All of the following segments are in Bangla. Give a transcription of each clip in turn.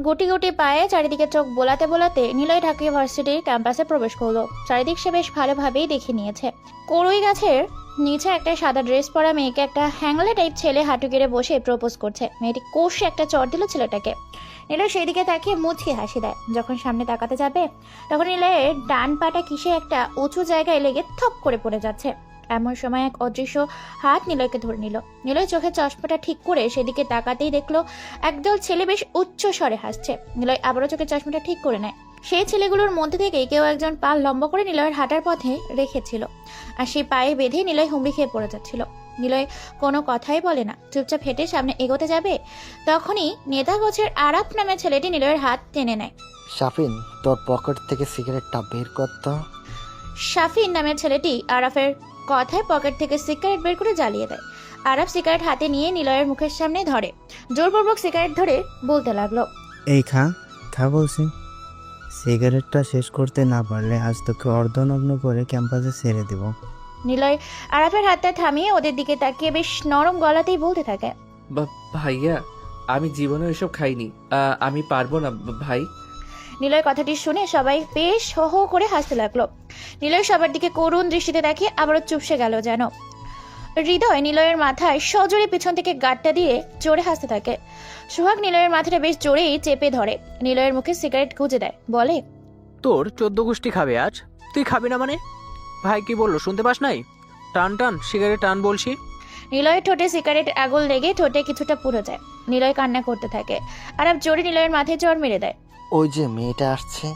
গুটি গুটি পায়ে চারিদিকে চোখ বোলাতে বোলাতে নিলয় ঢাকা ইউনিভার্সিটির ক্যাম্পাসে প্রবেশ করলো। চারিদিক সে বেশ ভালোভাবেই দেখে নিয়েছে। কড়ুই গাছের নিচে একটা সাদা ড্রেস পরা মেয়েকে একটা হ্যাংলা টাইপ ছেলে হাঁটু গেড়ে বসে প্রপোজ করছে। মেয়েটি কষে একটা চড় দিল ছেলেটাকে। নিলয় সেই দিকে তাকিয়ে মুচকি হাসি দেয়। যখন সামনে তাকাতে যাবে তখন নিলয়ের ডান পাটা কিসে একটা উঁচু জায়গায় লেগে থপ করে পড়ে যাচ্ছে। এমন সময় এক অদৃশ্য হাত নিলয়কে ধরে নিল। নিলয় চোখে চশমাটা ঠিক করে সেদিকে তাকাতেই দেখলো একদল ছেলে বেশ উচ্চ স্বরে হাসছে। নিলয় আবারও চোখে চশমাটা ঠিক করে নেয়। সেই ছেলেগুলোর মধ্যে থেকেই কেউ একজন পা লম্বা করে নিলয়ের হাঁটার পথে রেখেছিল, আর সেই পায়ে বেঁধে নিলয় হুমড়ি খেয়ে পড়ে যাচ্ছিল। নিলয় কোনো কথাই বলে না, চুপচাপ হেঁটে সামনে এগোতে যাবে তখনই নেতা গোছের আরাফ নামে ছেলেটি নিলয়ের হাত টেনে নেয়। শাফিন, তোর পকেট থেকে সিগারেটটা বের কর তো। শাফিন নামের ছেলেটি আরাফের কথায় পকেট থেকে সিগারেট বের করে জ্বালিয়ে দেয়। আরাফ সিগারেট হাতে নিয়ে নিলয়ের মুখের সামনে ধরে জোরপূর্বক সিগারেট ধরে বলতে লাগলো, এই খা বলছি। সিগারেটটা শেষ করতে না পারলে আজ তোকে অর্ধনগ্ন করে ক্যাম্পাসে ছেড়ে দেব। নিলয় আরাফের হাতটা থামিয়ে ওদের দিকে তাকিয়ে বেশ নরম গলাতেই বলতে থাকে, ভাইয়া আমি জীবনে এসব খাইনি, আমি পারবো না ভাই। নিলয় কথাটি শুনে সবাই বেশ হো হো করে হাসতে লাগলো। নিলয় সবার দিকে করুণ দৃষ্টিতে দেখে আবারও চুপসে গেল যেন। হৃদয় নিলয়ের মাথায় সজোরে পিছন থেকে গাঁটটা দিয়ে জোরে হাসতে থাকে। সোহাগ নিলয়ের মাথাটা বেশ জোরেই চেপে ধরে নিলয়ের মুখে সিগারেট গুঁজে দেয়, বলে, তোর 14 গোষ্ঠী খাবে আজ, তুই খাবি না মানে? ভাই কি বললো শুনতে পাস নাই? টান টান সিগারেট টান বলছি। নিলয়ের ঠোঁটে সিগারেট আগুন লেগে ঠোঁটে কিছুটা পুড়ে যায়। নিলয় কান্না করতে থাকে। আরাফ জোরে নিলয়ের মাথায় চড় মেরে দেয়। ওই যে মেয়েটা আসছে,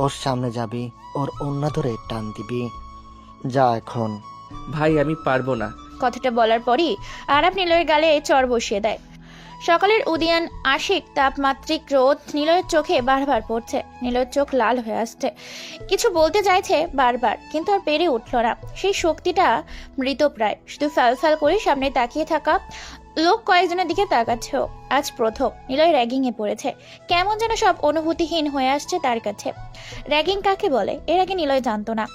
ওর সামনে যাবি, ওর ওন্না ধরে টান দিবি। যা এখন। ভাই আমি পারবো না। কথাটা বলার পরই আরাফ নিলয়ের গালে চড় বসিয়ে দেয়। সকালের উদিয়ান আশিক তাপমাত্রিক রোদ নিলয়ের চোখে বারবার পড়ছে। নিলয়ের চোখ লাল হয়ে আসছে, কিছু বলতে চাইছে বারবার, কিন্তু আর পেরে উঠল না। সেই শক্তিটা মৃতপ্রায়, শুধু ফ্যাল ফ্যাল করে সামনে তাকিয়ে থাকা লোক কয়েকজনের দিকে তাকাচ্ছেও। আজ প্রথম নিলয় র্যাগিং এ পড়েছে। কেমন যেন সব অনুভূতিহীন হয়ে আসছে তার কাছে। র্যাগিং কাকে বলে এর আগে নিলয় জানতো না।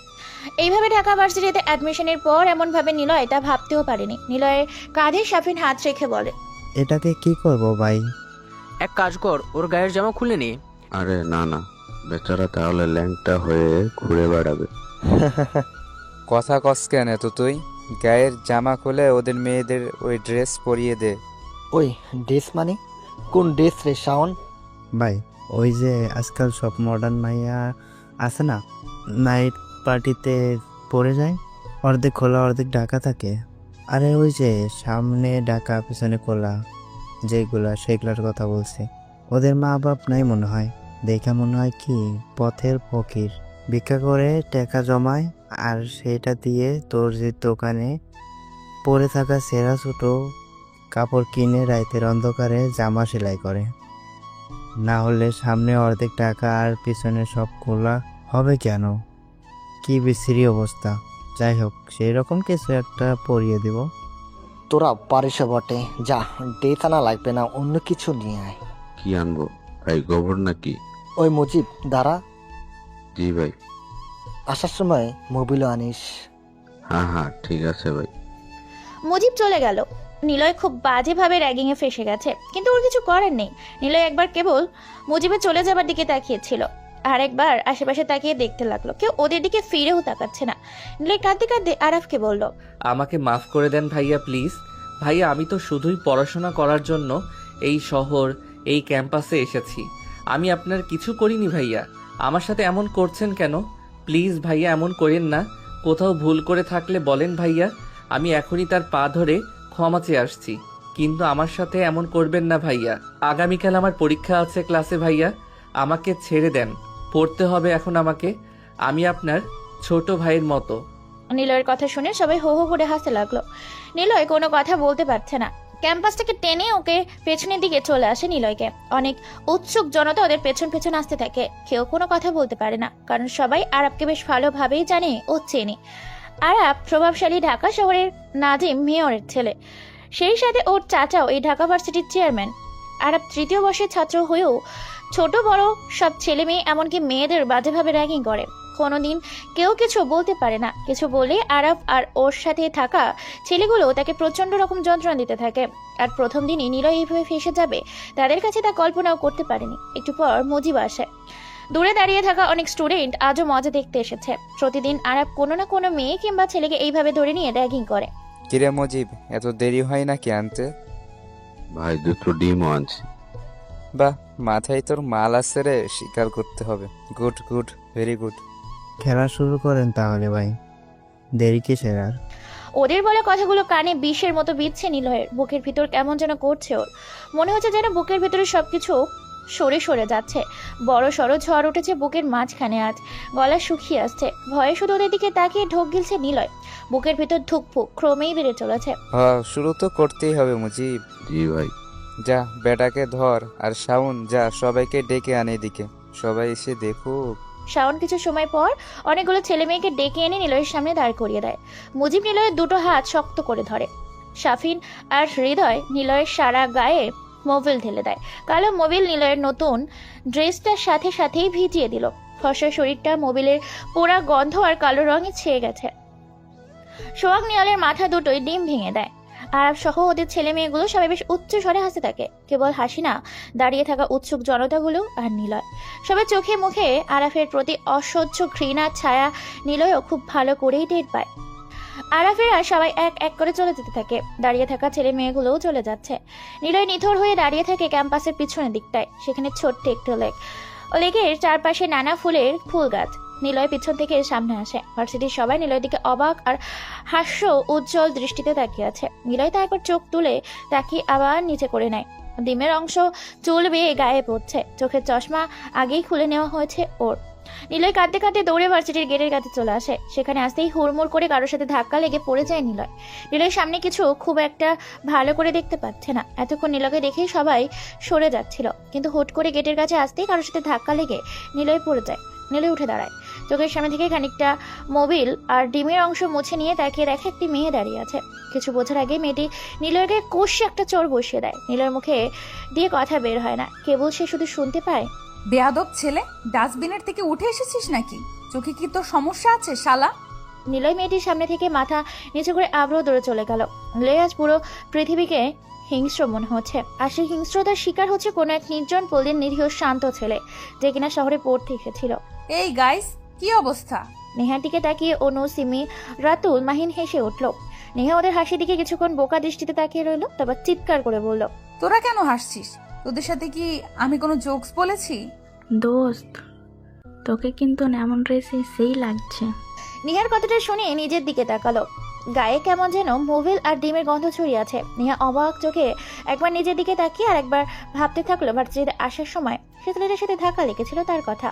এইভাবে ঢাকা ভার্সিটিতে অ্যাডমিশনের পর এমন ভাবে নিলয় তা ভাবতেও পারেনি। নিলয়ের কাঁধে শাফিন হাত রেখে বলে, এটাকে কি করব ভাই? এক কাজ কর, ওর গায়ের জামা খুলে নে। আরে না না, বেচারা তাহলে ল্যাংটা হয়ে ঘুরে বেড়াবে। কথা কস কেন তো তুই? গায়ের জামা খুলে ওদের মেয়েদের ওই ড্রেস পরিয়ে দে। ওই ড্রেস মানে কোন ড্রেস রে শাওন? ভাই ওই যে আজকাল সব মডার্ন মাইয়া আছে না, নাইট পার্টিতে পরে যায়, অর্ধেক খোলা অর্ধেক ঢাকা থাকে। আরে ওই যে সামনে ঢাকা পিছনে খোলা যেগুলা, সেগুলার কথা বলছি। ওদের মা বাপ নাই মনে হয়, দেখা মনে হয় কি পথের ফকির, ভিক্ষা করে টাকা জমায় আর সেটা দিয়ে তোর যে দোকানে পরে থাকা সেরা ছোট কাপড় কিনে রাতের অন্ধকারে জামা সেলাই করে। না হলে সামনে অর্ধেক টাকা আর পিছনে সব খোলা হবে কেন? কি বিশ্রী অবস্থা। যাই হোক, সেই রকম কিছু একটা পরিয়ে দিব। তোরা পারিস বটে, যা ড্রেস আনা লাগবে না, অন্য কিছু নিয়ে আয়। কি আনবো ভাই, গোবর নাকি? ওই মুজিব দাঁড়া, জি ভাই। আসার সময় মোবিলও আনিস। হ্যাঁ ঠিক আছে ভাই। মুজিব চলে গেল। নিলয় খুব বাজেভাবে র্যাগিং এ ফেসে গেছে, কিন্তু ওর কিছু করার নেই। নিলয় একবার কেবল মুজিবের চলে যাবার দিকে তাকিয়েছিল, আর একবার আশেপাশে তাকিয়ে দেখতে লাগলো কেউ ওদের দিকে ফিরেও তাকাচ্ছে না। নিলয় কাঁদতে কাঁদতে আরাফকে বলল, আমাকে মাফ করে দেন ভাইয়া প্লিজ। ভাইয়া আমি তো শুধুই পড়াশোনা করার জন্য এই শহর এই ক্যাম্পাসে এসেছি, আমি আপনার কিছু করিনি ভাইয়া। আমার সাথে এমন করছেন কেন? প্লিজ ভাইয়া এমন করেন না। কোথাও ভুল করে থাকলে বলেন ভাইয়া, আমি এখনই তার পা ধরে ক্ষমা চেয়ে আসছি, কিন্তু আমার সাথে এমন করবেন না ভাইয়া। আগামীকাল আমার পরীক্ষা আছে ক্লাসে ভাইয়া, আমাকে ছেড়ে দেন, পড়তে হবে এখন আমাকে, আমি আপনার ছোট ভাইয়ের মতো। নিলয়ের কথা শুনে সবাই হো হো করে হাসতে লাগলো। নিলয় কোনো কথা বলতে পারছে না। ক্যাম্পাস থেকে টেনে ওকে পেছনের দিকে চলে আসে নিলয়কে। অনেক উৎসুক জনতা ওদের পেছন পেছন আসতে থাকে। কেউ কোনো কথা বলতে পারে না, কারণ সবাই আরাবকে বেশ ভালোভাবেই জানে ও চেনে। আরাব প্রভাবশালী ঢাকা শহরের নাজিম মেয়রের ছেলে, সেই সাথে ওর চাচাও এই ঢাকা ভার্সিটির চেয়ারম্যান। আরাব তৃতীয় বর্ষের ছাত্র হয়েও ছোট বড় সব ছেলে মেয়ে এমনকি মেয়েদের বাজেভাবে র্যাগিং করে। কোনোদিন কেউ কিছু বলতে পারে না। কিছু বলে আরাফ আর ওর সাথে থাকা ছেলেগুলো তাকে প্রচন্ড রকম যন্ত্রণা দিতে থাকে। আর প্রথম দিনই নিলয় এইভাবে ফেসে যাবে তাদের কাছে তা কল্পনাও করতে পারেনি। একটু পর মুজিব আসে। দূরে দাঁড়িয়ে থাকা অনেক স্টুডেন্ট আজও মজা দেখতে এসেছে। প্রতিদিন আরাফ কোনো না কোনো মেয়ে কিংবা ছেলেকে এইভাবে ধরে নিয়ে র্যাগিং করে। কিরে মজিব, এত দেরি হয় নাকি আনতে? ভাই দুটো ডিমও আনছি। বাহ, মাথায় তোর মাল আছে রে, স্বীকার করতে হবে। Good good, very good. খেলা শুরু করেন তাহলে ভাই, দেরি কিসের আর? ওদের বলা কথাগুলো কানে বিষের মতো বিচ্ছে নিলয়ের। বুকের ভিতর কেমন যেন করছে ওর। মনে হচ্ছে যেন বুকের ভিতরে সবকিছু সরে সরে যাচ্ছে। বড় সড়ো ঝড় উঠেছে বুকের মাঝখানে আজ। গলা শুকিয়ে আসছে। ভয়ে শুধু ওদের দিকে তাকিয়ে ঢোক গিলছে নিলয়। বুকের ভিতর ধুকপুক ক্রমেই বেড়ে চলেছে। হ্যাঁ, শুরু তো করতেই হবে মুজিব। জি ভাই। যা বেটাকে ধর, আর শাওন যা সবাইকে ডেকে আনে এদিকে, সবাই এসে দেখুক। শাওন কিছু সময় পর অনেকগুলো ছেলে মেয়েকে ডেকে এনে নিলয়ের সামনে দাঁড় করিয়ে দেয়। মুজিব নিলয়ের দুটো হাত শক্ত করে ধরে। শাফিন আর হৃদয় নিলয়ের সারা গায়ে মোবিল ঢেলে দেয়। কালো মোবিল নিলয়ের নতুন ড্রেসটার সাথে সাথেই ভিজিয়ে দিল। ফর্সা শরীরটা মোবিলের পোড়া গন্ধ আর কালো রঙে ছেয়ে গেছে। সোহাগ নিয়ালের মাথা দুটোই ডিম ভেঙে দেয়। আরাফ সহ ওদের ছেলে মেয়েগুলো সবাই বেশ উচ্চ স্বরে হাসতে থাকে। কেবল হাসি না, দাঁড়িয়ে থাকা উৎসুক জনতাগুলো আর নিলয়। সবার চোখে মুখে আরাফের প্রতি অসহ্য ঘৃণার ছায়া নিলয়ও খুব ভালো করেই টের পায়। আরাফেরা সবাই এক এক করে চলে যেতে থাকে। দাঁড়িয়ে থাকা ছেলে মেয়েগুলোও চলে যাচ্ছে। নিলয় নিথর হয়ে দাঁড়িয়ে থাকে ক্যাম্পাসের পিছনের দিকটায়। সেখানে ছোট্ট একটু লেক। লেকের চারপাশে নানা ফুলের ফুল গাছ। নিলয় পিছন থেকে সামনে আসে। ভার্সিটির সবাই নিলয়ের দিকে অবাক আর হাস্য উজ্জ্বল দৃষ্টিতে তাকিয়ে আছে। নিলয় তা একবার চোখ তুলে তাকিয়ে আবার নিচে করে নেয়। ডিমের অংশ চুল বেয়ে গায়ে পড়ছে। চোখের চশমা আগেই খুলে নেওয়া হয়েছে ওর। নিলয় কাঁদতে কাঁদতে দৌড়ে ভার্সিটির গেটের কাছে চলে আসে। সেখানে আসতেই হুড়মুড় করে কারোর সাথে ধাক্কা লেগে পড়ে যায় নিলয়। নিলয়ের সামনে কিছু খুব একটা ভালো করে দেখতে পাচ্ছে না। এতক্ষণ নিলয়কে দেখেই সবাই সরে যাচ্ছিল, কিন্তু হুট করে গেটের কাছে আসতেই কারোর সাথে ধাক্কা লেগে নিলয় পড়ে যায়। নিলয় উঠে দাঁড়ায়। চোখের সামনে থেকে খানিকটা মোবিল আর ডিমের অংশ মুছে নিয়ে তাকিয়ে দেখে একটি মেয়ে দাঁড়িয়ে আছে। কিছু বোঝার আগে মেয়েটি নিলয়ের গায়ে কষে একটা চোর বসিয়ে দেয়। নিলয়ের মুখে দিয়ে কথা বের হয় না, কেবল সে শুধু শুনতে পায়, বেয়াদব ছেলে, ডাস্টবিনের থেকে উঠে এসেছিস নাকি? চোখে কি তোর সমস্যা আছে শালা? নিলয় মেয়েটির সামনে থেকে মাথা নিচু করে আবারও দৌড়ে চলে গেল। নিলয় আজ পুরো পৃথিবীকে হিংস্র মনে হচ্ছে। আর সেই হিংস্রতার শিকার হচ্ছে কোনো এক নির্জন পল্লীর নিরীহ শান্ত ছেলে, যে কিনা শহরে পড়তে এসেছিল। এই গাইস, কি অবস্থা? নেহার দিকে তাকিয়ে অনু, সিমি, রাতুল, মাহিন হেসে উঠল। নেহা ওদের হাসির দিকে কিছুক্ষণ বোকা দৃষ্টিতে তাকিয়ে রইল, তারপর চিৎকার করে বলল, তোরা কেন হাসছিস? তোদের সাথে কি আমি কোনো জোকস বলেছি? দোস্ত, তোকে কিন্তু এমন ড্রেসে সেই লাগছে। নেহার কথাটা শুনে নিজের দিকে তাকালো। গায়ে কেমন যেন মোবিল আর ডিমের গন্ধ ছড়িয়ে আছে। নেহা অবাক চোখে একবার নিজের দিকে তাকিয়ে আর একবার ভাবতে থাকলো ভার্সিটিতে আসার সময় সে ছেলেটার সাথে ধাক্কা লেগেছিল তার কথা।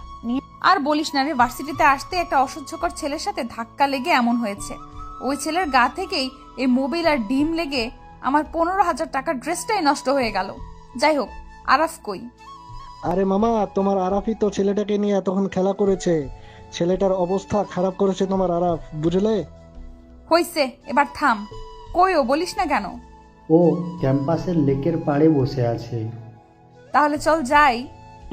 আর বলিস না রে, ভার্সিটিতে আসতে একটা অসহ্যকর ছেলের সাথে ধাক্কা লেগে এমন হয়েছে। ওই ছেলের গা থেকেই এই মোবিল আর ডিম লেগে আমার 15,000 টাকার ড্রেসটাই নষ্ট হয়ে গেল। যাই হোক, আরাফ কই? আরে মামা, তোমার আরাফই তো ছেলেটাকে নিয়ে এতক্ষণ খেলা করেছে। ছেলেটার অবস্থা খারাপ করেছে তোমার আরাফ, বুঝলে? হইছে, এবার থাম। কই ও, বলিস না কেন? ও ক্যাম্পাসের লেকের পাড়ে বসে আছে। তাহলে চল যাই।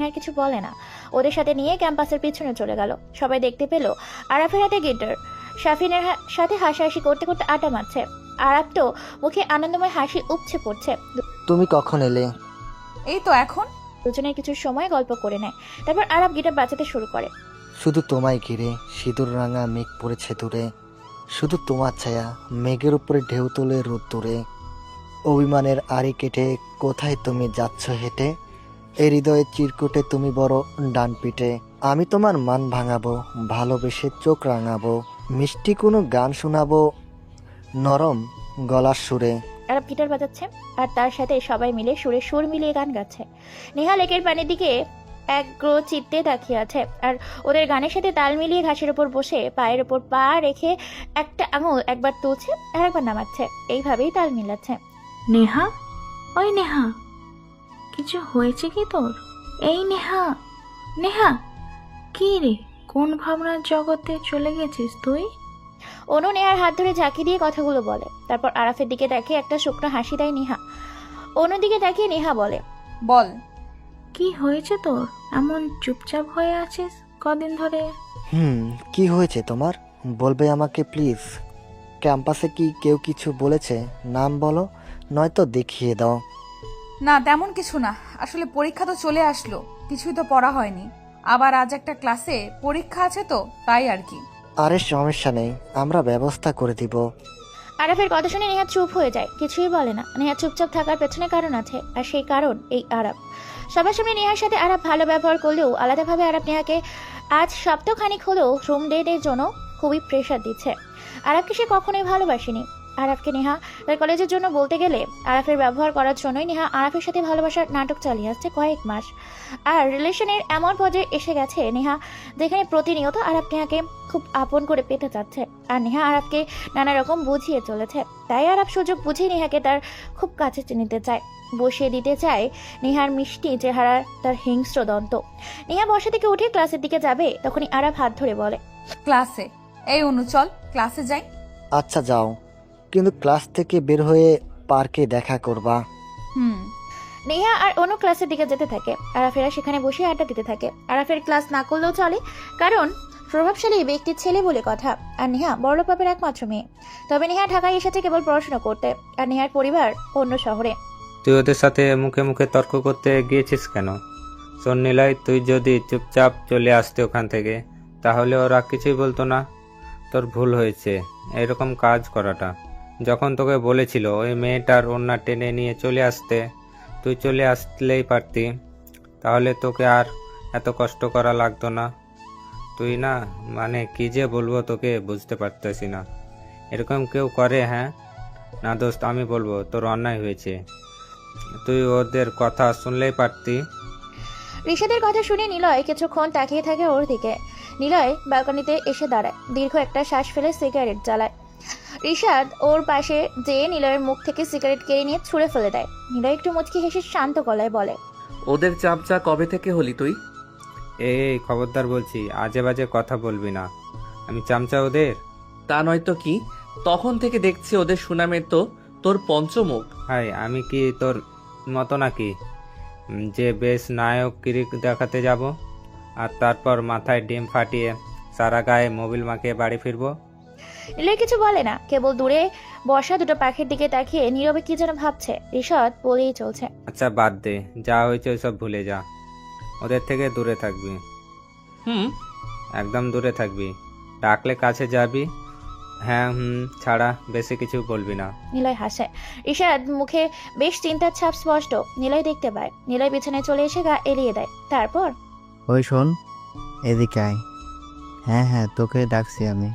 আর কিছু বলে না, ওদের সাথে নিয়ে ক্যাম্পাসের পিছনে চলে গেল। সবাই দেখতে পেল আরাফের হাতে গিটার। শাফিনের সাথে হাসাহাসি করতে করতে আটা মারছে। আরাফ তো মুখে আনন্দময় হাসি উপচে পড়ছে। তুমি কখন এলে? এই তো এখন। দুজনে কিছু সময় গল্প করে নেয়। তারপর আরাফ গিটার বাজাতে শুরু করে। শুধু তোমায় ঘিরে সিঁদুর রাঙা মেঘ পড়েছে দূরে, শুধু তোমার ছায়া মেঘের উপরে ঢেউ তোলে রোদ্দুরে। অভিমানের আড়ি কেটে কোথায় তুমি যাচ্ছ হেঁটে, এ হৃদয়ের চিরকুটে তুমি বড় ডান পিটে। আমি তোমার মান ভাঙাবো, ভালোবেসে চোখ রাঙাবো, মিষ্টি কোনো গান শোনাবো নরম গলার সুরে। আরাফ গিটার বাজাচ্ছে আর তার সাথে সবাই মিলে সুরে সুর মিলিয়ে গান গাচ্ছে। নেহা লেকের পানির দিকে একগ্র চিত্তে তাকিয়ে আছে আর ওদের গানের সাথে তাল মিলিয়ে ঘাসের উপর বসে পায়ের উপর পা রেখে একটা আঙুল একবার তুলছে আর একবার নামাচ্ছে। এইভাবেই তাল মিলাচ্ছে। নেহা, ওই নেহা, কিছু হয়েছে কি তোর? এই নেহা, নেহা, কি রে, কোন ভাবনার জগতে চলে গেছিস তুই? অনু নেহার হাত ধরে ঝাঁকি দিয়ে কথাগুলো বলে। তারপর আরাফের দিকে তাকিয়ে একটা শুকনো হাসি দেয় নেহা। অনুর দিকে তাকিয়ে নেহা বলে, বল, কি হয়েছে তোর? এমন চুপচাপ হয়ে আছিস, কদিন ধরে? কি হয়েছে তোমার, বলবে আমাকে প্লিজ? ক্যাম্পাসে কি কেউ কিছু বলেছে? নাম বলো, নয়তো দেখিয়ে দাও। না তেমন কিছু না, আসলে পরীক্ষা তো চলে আসলো, কিছুই তো পড়া হয়নি। আবার আজ একটা ক্লাসে পরীক্ষা আছে তো, তাই আর কি। আরে সমস্যা নেই, আমরা ব্যবস্থা করে দিব। আরাফের কথা শুনে নেহা চুপ হয়ে যায়, কিছুই বলে না। নেহা চুপচাপ থাকার পেছনে কারণ আছে, আর সেই কারণ এই আরাফ। সবার সামনে নেহার সাথে আরাফ ভালো ব্যবহার করলেও আলাদাভাবে আরাফ নেহাকে আজ সপ্তাহখানিক হলেও রুম ডেটের জন্য খুবই প্রেশার দিচ্ছে। আরাফকে সে কখনোই ভালোবাসেনি। আরাফকে নেহা তার কলেজের জন্য বলতে গেলে আরাফের ব্যবহার করার জন্যই নেহা আরাফের সাথে ভালোবাসার নাটক চালিয়ে আসছে কয়েক মাস। আর রিলেশনের এমন পর্যায়ে এসে গেছে নেহা, যেখানে প্রতিনিয়ত আরাফ নেহাকে খুব আপন করে পেতে চাচ্ছে। আর নেহা আরাফকে নানা রকম বুঝিয়ে চলেছে। তাই আরাফ সুযোগ বুঝে নেহাকে তার খুব কাছে নিতে চায়, বসিয়ে দিতে চায় নেহার মিষ্টি চেহারা, তার হিংস্র দন্ত। নেহা বসা থেকে উঠে ক্লাসের দিকে যাবে, তখনই আরাফ হাত ধরে বলে, ক্লাসে? এই অনু চল ক্লাসে যাই। আচ্ছা যাও, কিন্তু ক্লাস থেকে বের হয়ে পার্কে দেখা করবা। নেহা আর অন্য ক্লাসের দিকে যেতে থাকে। আরাফেরা সেখানে বসে আড্ডা দিতে থাকে। আরাফের ক্লাস না করলেও চলে, কারণ প্রভাবশালী ব্যক্তির ছেলে বলে কথা। আর নেহা বড়লোক বাপের একমাত্র মেয়ে। তবে নেহা ঢাকায় এসেছে কেবল পড়াশোনা করতে, আর নেহার পরিবার অন্য শহরে। তুই ওদের সাথে মুখে মুখে তর্ক করতে গিয়েছিস কেন? শোন নিলয়, তুই যদি চুপচাপ চলে আসতে ওখান থেকে, তাহলে ওরা কিছুই বলতো না। তোর ভুল হয়েছে এরকম কাজ করাটা। যখন তোকে বলেছিল ওই মেয়েটার ওড়না টেনে নিয়ে চলে আসতে, তুই চলে আসলেই পারতি, তাহলে তোকে আর এত কষ্ট করা লাগতো না। তুই না, মানে কি যে বলবো তোকে বুঝতে পারতেছি না। এরকম কেউ করে? হ্যাঁ না দোস্ত, আমি বলবো তোর অন্যায় হয়েছে, তুই ওদের কথা শুনলেই পারতি। ঋষাদের কথা শুনে নিলয় কিছুক্ষণ তাকিয়ে থাকে ওর দিকে। নিলয় ব্যালকনিতে এসে দাঁড়ায়, দীর্ঘ একটা শ্বাস ফেলে সিগারেট জ্বালায়। ঋষাদ ওর পাশে যেয়ে নিলয়ের মুখ থেকে সিগারেট কেড়ে নিয়ে ছুঁড়ে ফেলে দেয়। নিলয় একটু মুচকি হেসে শান্ত গলায় বলে, ওদের চামচা কবে থেকে হলি তুই? এই খবরদার বলছি, আজে বাজে কথা বলবি না। আমি চামচা ওদের? তা নয়তো কি, তখন থেকে দেখছি ওদের সুনামের তো তোর পঞ্চমুখ। হাই, আমি কি তোর মতো নাকি যে বেশ নায়ক কিরিক দেখাতে যাব আর তারপর মাথায় ডিম ফাটিয়ে সারা গায়ে মোবিল মাখিয়ে বাড়ি ফিরবো? নিলয় কিছু বলে না, কেবল দূরে বসা দুটো পাখির দিকে তাকিয়ে নীরবে কি যেন ভাবছে। ঋষাদ বলেই চলছে, আচ্ছা বাদ দে, যা হয়েছে ওইসব ভুলে যা। ওদের থেকে দূরে থাকবি। একদম দূরে থাকবি। ডাকলে কাছে যাবি। হ্যাঁ ছাড়া বেশি কিছু বলবি না। নিলয় হাসে। ঋষাদ মুখে বেশ চিন্তার ছাপ স্পষ্ট। নিলয় দেখতে পায়। নিলয় বিছানায় চলে এসে গা এলিয়ে দেয়। তারপর, ওই শোন, এদিকে আয়। হ্যাঁ হ্যাঁ, তোকে ডাকছি আমি,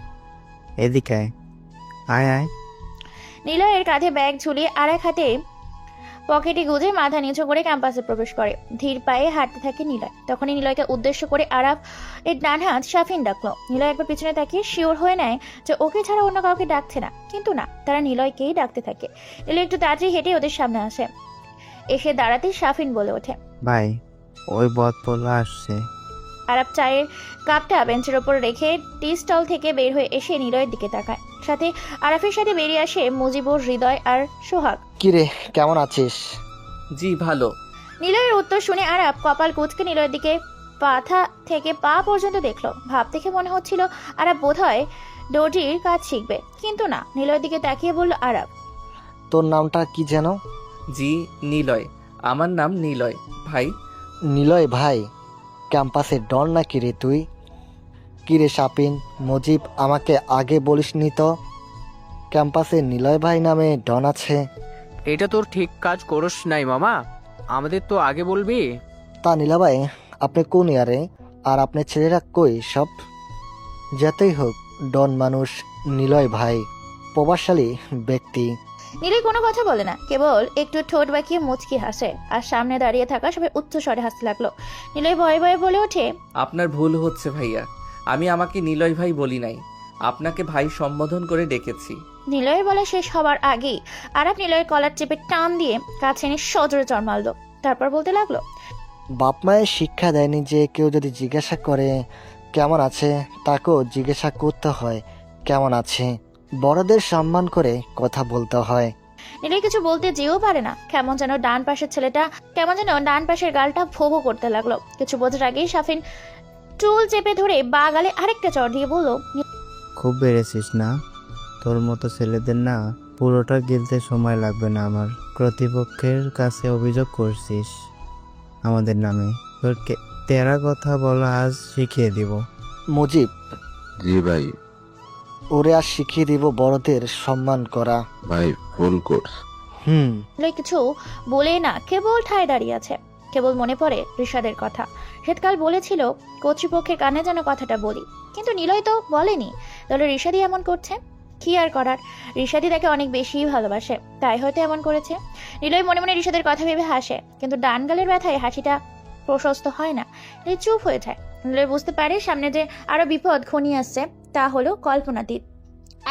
এদিকে আয়। আয় আয়। নিলয়ের কাঁধে ব্যাগ ঝুলিয়ে আর এক হাতে পকেটে গুজে মাথা নিচু করে ক্যাম্পাসে প্রবেশ করে। ধীর পায়ে হাঁটতে থাকে নিলয়। তখনই নিলয়কে উদ্দেশ্য করে আরাফ এর ডান হাত শাফিন ডাকলো। নিলয় একবার পিছনে তাকিয়ে শিওর হয়ে নেয় যে ওকে ছাড়া অন্য কাউকে ডাকছে না, কিন্তু না, তারা নিলয়কেই ডাকতে থাকে। নিলয় একটু তাড়াতাড়ি হেঁটে ওদের সামনে আসে। এসে দাঁড়াতেই শাফিন বলে ওঠে, ভাই, ওই বদপলা আসছে। আরাফ চায়ের কাপটা বেঞ্চের ওপর রেখে টি স্টল থেকে বের হয়ে এসে নিলয়ের দিকে তাকায়। সাথে আরাফের সাথে বেরিয়ে আসে মুজিবুর, হৃদয় আর সোহাগ। কিরে, কেমন আছিস? জি ভালো। নিলয়ের উত্তর শুনে আরাফ কপাল কুঁচকে নিলয়ের দিকে মাথা থেকে পা পর্যন্ত দেখলো। ভাব দেখে মনে হচ্ছিল আরাফ বোধহয় ডোডির কাজ শিখবে, কিন্তু না। নিলয়ের দিকে তাকিয়ে বলল আরাফ, তোর নামটা কি যেন? জি নিলয়, আমার নাম নিলয় ভাই। নিলয় ভাই? ক্যাম্পাসে ডন নাকি রে তুই? কিরে শাপিন, মুজিব, আমাকে আগে বলিসনি তো ক্যাম্পাসে নিলয় ভাই নামে ডন আছে? এটা তোর ঠিক কাজ করস নাই মামা, আমাদের তো আগে বলবি। তা নীলা ভাই, আপনি কোন ইয়ারে? আর আপনার ছেলেরা কই সব? যতই হোক ডন মানুষ নিলয় ভাই, প্রভাবশালী ব্যক্তি। নিলয় কোনো কথা বলে না, কেবল একটু ঠোঁট বাঁকিয়ে মুচকি হাসে। আর সামনে দাঁড়িয়ে থাকা সবাই উচ্চ স্বরে হাসতে লাগলো। নিলয় ভয়ে ভয়ে বলে ওঠে, আপনার ভুল হচ্ছে ভাইয়া, আমি আমাকে নিলয় ভাই বলি নাই, আপনাকে ভাই সম্বোধন করে ডেকেছি। নিলয়ের বলা শেষ হবার আগেই আরাফ নিলয়ের কলার চেপে টান দিয়ে কাছে এনে সজোরে চড় মারল। তারপর বলতে লাগলো, বাপ মায়ের শিক্ষা দেয়নি যে কেউ যদি জিজ্ঞাসা করে কেমন আছে, তাকেও জিজ্ঞাসা করতে হয় কেমন আছে। বড়দের সম্মান করে কথা বলতে হয়। নিলয় কিছু বলতে যেও পারে না। কেমন যেন ডান পাশের গালটা ভো ভো করতে লাগলো। কিছু বোঝার আগেই শাফিন চুল চেপে ধরে বা গালে আরেকটা চড় দিয়ে বলল, খুব বেড়েছিস না? তোর মতো ছেলেদের না পুরোটা গিলতে সময় লাগবে না আমার। কর্তৃপক্ষের কাছে অভিযোগ করছিস আমাদের নামে, তোর তেরা কথা বলা আজ শিখিয়ে দিব। মুজিব, জি ভাই। ওরে আর শিখিয়ে দিব বড়দের সম্মান করা। ভাই ফুল কোর্স। নিলয় কিছু বলে না, কেবল ঠায় দাঁড়িয়ে আছে। কেবল মনে পড়ে ঋষাদের কথা। শীতকাল বলেছিল কর্তৃপক্ষের কানে যেন কথাটা বলি, কিন্তু নিলয় তো বলেনি। তাহলে ঋষাদি এমন করছে, কি আর করার? ঋষাদি তাকে অনেক বেশি ভালোবাসে, তাই হয়তো এমন করেছে। নিলয় মনে মনে ঋষাদের কথা ভেবে হাসে, কিন্তু ডান গালের ব্যথায় হাসিটা প্রশস্ত হয় না। নিলয় চুপ হয়ে যায়। নিলয় বুঝতে পারে সামনে যে আরো বিপদ ঘনিয়ে আসছে, তা হলো কল্পনাতীত।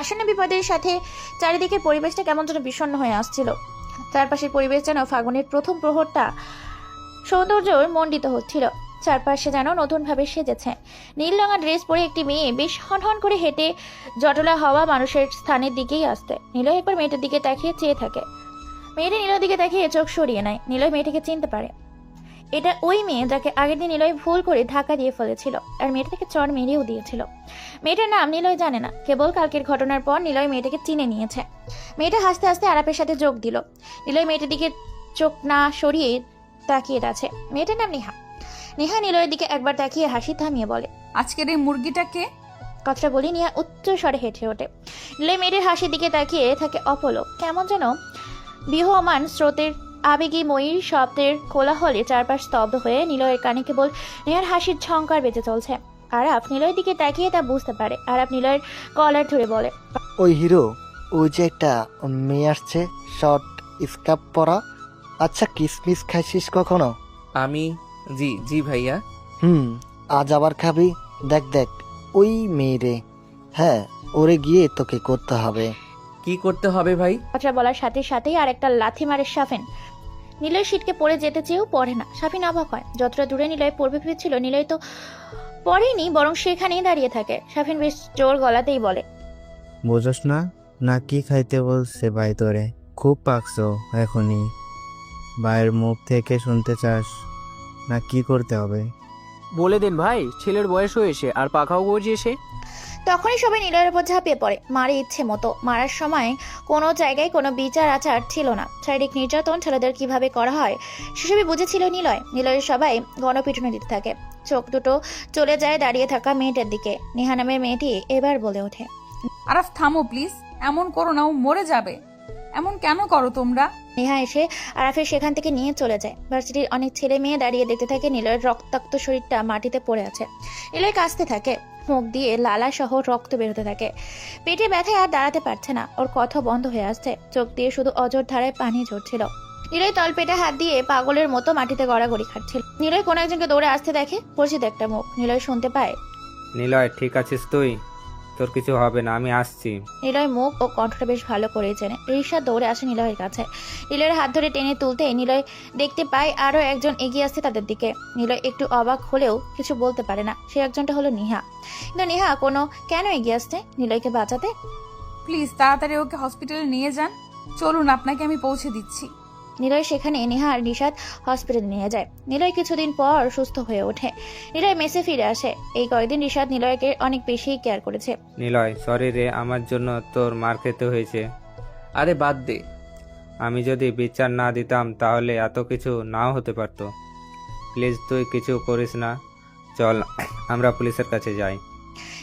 আসন্ন বিপদের সাথে চারিদিকের পরিবেশটা কেমন যেন বিষণ্ণ হয়ে আসছিল। চারপাশের পরিবেশ যেন ফাগুনের প্রথম প্রহরটা সৌন্দর্য মণ্ডিত হচ্ছিল। চারপাশে যেন নতুনভাবে সেজেছে। নীল রঙা ড্রেস পরে একটি মেয়ে বেশ হনহন করে হেঁটে জটলা হওয়া মানুষের স্থানের দিকেই আসতে। নিলয় একবার মেয়েটার দিকে তাকিয়ে চেয়ে থাকে। মেয়েটা নিলয়ের দিকে তাকিয়ে চোখ সরিয়ে নেয়। নিলয় মেয়েটাকে চিনতে পারে। এটা ওই মেয়ে যাকে আগের দিন নিলয় ভুল করে ধাক্কা দিয়ে ফেলেছিল, আর মেয়েটাকে চড় মেরেও দিয়েছিল। মেয়েটার নাম নিলয় জানে না, কেবল কালকের ঘটনার পর নিলয় মেয়েটাকে চিনে নিয়েছে। মেয়েটা হাসতে হাসতে আরাপের সাথে যোগ দিল। নিলয় মেয়েটার দিকে চোখ না সরিয়ে তাকিয়ে আছে। মেয়েটার নাম নেহা। নেহা নিলয়ের দিকে একবার তাকিয়ে হাসি থামিয়ে বলে, আজকের এই মুরগিটাকে? কথাটা বলি নিহা উচ্চ স্বরে হেঁটে ওঠে। নিলয় মেয়েটার হাসির দিকে তাকিয়ে থাকে অপলক। কেমন যেন বিহমান স্রোতের আবেগী ময়ূর শব্দের কোলাহলে চারপাশ স্তব্ধ হয়ে নিলয়ের কানে কেবল নেহার হাসির ঝংকার বেজে চলছে। আরাফ নিলয়ের দিকে তাকিয়ে তা বুঝতে পারে। আরাফ নিলয়ের কলার ধরে বলে, ওই হিরো, ওই যে একটা মেয়ে আসছে শর্ট স্কার্ফ পরা। আচ্ছা, কিসমিস খাইছিস কখনো? আমি জি জি ভাইয়া। আজ আবার খাবি? দেখ দেখ ওই মেয়ে রে। হ্যাঁ, ওরে গিয়ে তোকে করতে হবে। কি করতে হবে ভাই? কথা বলার সাথে সাথেই আর একটা লাথি মারে সাফিন। নিলয় সিটকে পড়ে যেতে চেয়েও পড়ে না। সাফিন অবাক হয়। যতটা দূরে নিলয় পড়বে ভেবেছিল, নিলয় তো পড়েনি, বরং সেখানেই দাঁড়িয়ে থাকে। সাফিন বেশ জোর গলাতেই বলে, বোঝস না? না কি খাইতে বলছে ভাই তোরে? খুব পাকছো এখনই। ভাইয়ের মুখ থেকে শুনতে চাস না কি করতে হবে? বলে দিন ভাই, ছেলের বয়স হয়েছে আর পাখাও গজিয়েছে। তখনই সবাই নিলয়ের উপর ঝাঁপিয়ে পড়ে, মারে ইচ্ছে মতো। মারার সময় কোনো জায়গায় কোনো বিচার আচার ছিল না। শারীরিক নির্যাতন ছেলেদের কিভাবে করা হয় সেসবই বুঝেছিল নিলয়। নিলয়ের সবাই গণপিটুনি দিতে থাকে। চোখ দুটো চলে যায় দাঁড়িয়ে থাকা মেয়েটার দিকে। নেহা নামের মেয়েটি এবার বলে ওঠে, আরাফ থামো প্লিজ, এমন করো না, ও মরে যাবে। এমন কেন করো তোমরা? নেহা এসে আরাফের সেখান থেকে নিয়ে চলে যায়। ভার্সিটির অনেক ছেলে মেয়ে দাঁড়িয়ে দেখতে থাকে নিলয়ের রক্তাক্ত শরীরটা মাটিতে পড়ে আছে। নিলয় কাঁচতে থাকে, মুখ দিয়ে লালা সহ রক্ত বেরোতে থাকে। পেটে ব্যথায় আর দাঁড়াতে পারছে না, ওর কথা বন্ধ হয়ে আসছে। চোখ দিয়ে শুধু অজর ধারায় পানি ঝরছিল। নিলয় তলপেটে হাত দিয়ে পাগলের মতো মাটিতে গড়াগড়ি খাচ্ছিল। নিলয় কোনো একজনকে দৌড়ে আসতে দেখে, পরিচিত একটা মুখ। নিলয় শুনতে পায়, নিলয় ঠিক আছিস তুই? তোর কিছু হবে না, আমি আসছি। নিলয় মুখ ও কণ্ঠটা বেশ ভালো করেই চেনে। ঋষা দৌড়ে আসে নিলয়ের কাছে। নিলয়ের হাত ধরে টেনে তুলতে নিলয় দেখতে পায় আরো একজন এগিয়ে আসছে তাদের দিকে। নিলয় একটু অবাক হলেও কিছু বলতে পারে না। সে একজনটা হলো নেহা। কিন্তু নেহা কেন এগিয়ে আসছে নিলয়কে বাঁচাতে? প্লিজ তাড়াতাড়ি ওকে হসপিটালে নিয়ে যান। চলুন, আপনাকে আমি পৌঁছে দিচ্ছি। নিলয় সেখানে নেহা আর নিশাদ হসপিটালে নিয়ে যায়। নিলয় কিছুদিন পর সুস্থ হয়ে ওঠে। নিলয় মেসে ফিরে আসে। এই কয়েকদিন নিশাদ নিলয়কে অনেক বেশি কেয়ার করেছে। নিলয় সরি রে, আমার জন্য তোর মার খেতে হয়েছে। আরে বাদ দে। আমি যদি বিচার না দিতাম তাহলে এত কিছু নাও হতে পারতো। প্লিজ তুই কিছু করিস না, চল আমরা পুলিশের কাছে যাই।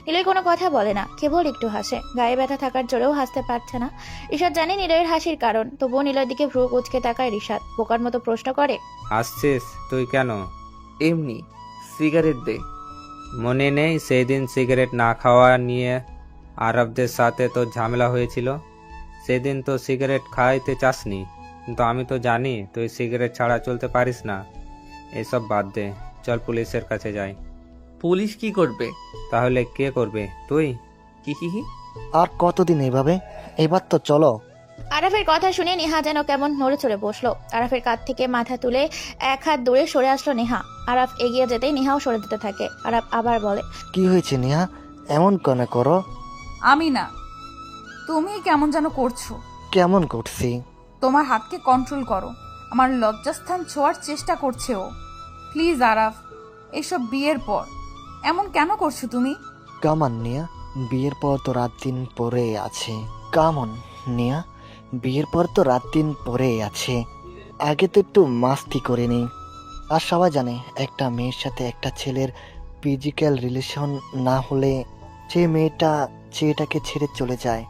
নিলয় কোনো কথা বলে না, কেবল একটু হাসে। গায়ে ব্যথা থাকার জোরেও হাসতে পারছে না। ঋষাদ জানে নিলয়ের হাসির কারণ, তবুও নিলয়ের দিকে ভ্রু কুঁচকে তাকায় ঋষাদ। বোকার মতো প্রশ্ন করে, হাসছিস তুই কেন? এমনি, সিগারেট দে। মনে নেই সেই দিন সিগারেট না খাওয়া নিয়ে আরবদের সাথে তোর ঝামেলা হয়েছিল? সেদিন তো সিগারেট খাইতে চাসনি, কিন্তু আমি তো জানি তুই সিগারেট ছাড়া চলতে পারিস না। এসব বাদ দে, চল পুলিশের কাছে যাই। পুলিশ কি করবে? তাহলে কে করবে? তুই। কি? আর কতদিন এভাবে? এবার তো চলো। আরাফের কথা শুনে নেহা যেন কেমন নড়ে চড়ে বসলো। আরাফের কাঁধ থেকে মাথা তুলে এক হাত দূরে সরে আসলো নেহা। আরাফ এগিয়ে যেতেই নেহাও সরে যেতে থাকে। আরাফ আবার বলে, কি হয়েছে নেহা? এমন কেন করো? আমি না, তুমি কেমন যেন করছো। কেমন করছি? তোমার হাতকে কন্ট্রোল করো। আমার লজ্জাস্থান ছোঁয়ার চেষ্টা করছে ও। প্লিজ আরাফ, এসব বিয়ের পর এমন কেন করছো তুমি? কামান নিয়া, বিয়ের পর তো রাত দিন পরে আছে। কামন নিয়া, বিয়ের পর তো রাত দিন পরে আছে। আগে তো একটু মাস্তি করে নিই। আর সবাই জানে একটা মেয়ের সাথে একটা ছেলের ফিজিক্যাল রিলেশন না হলে সে মেয়েটা ছেলেটাকে ছেড়ে চলে যায়।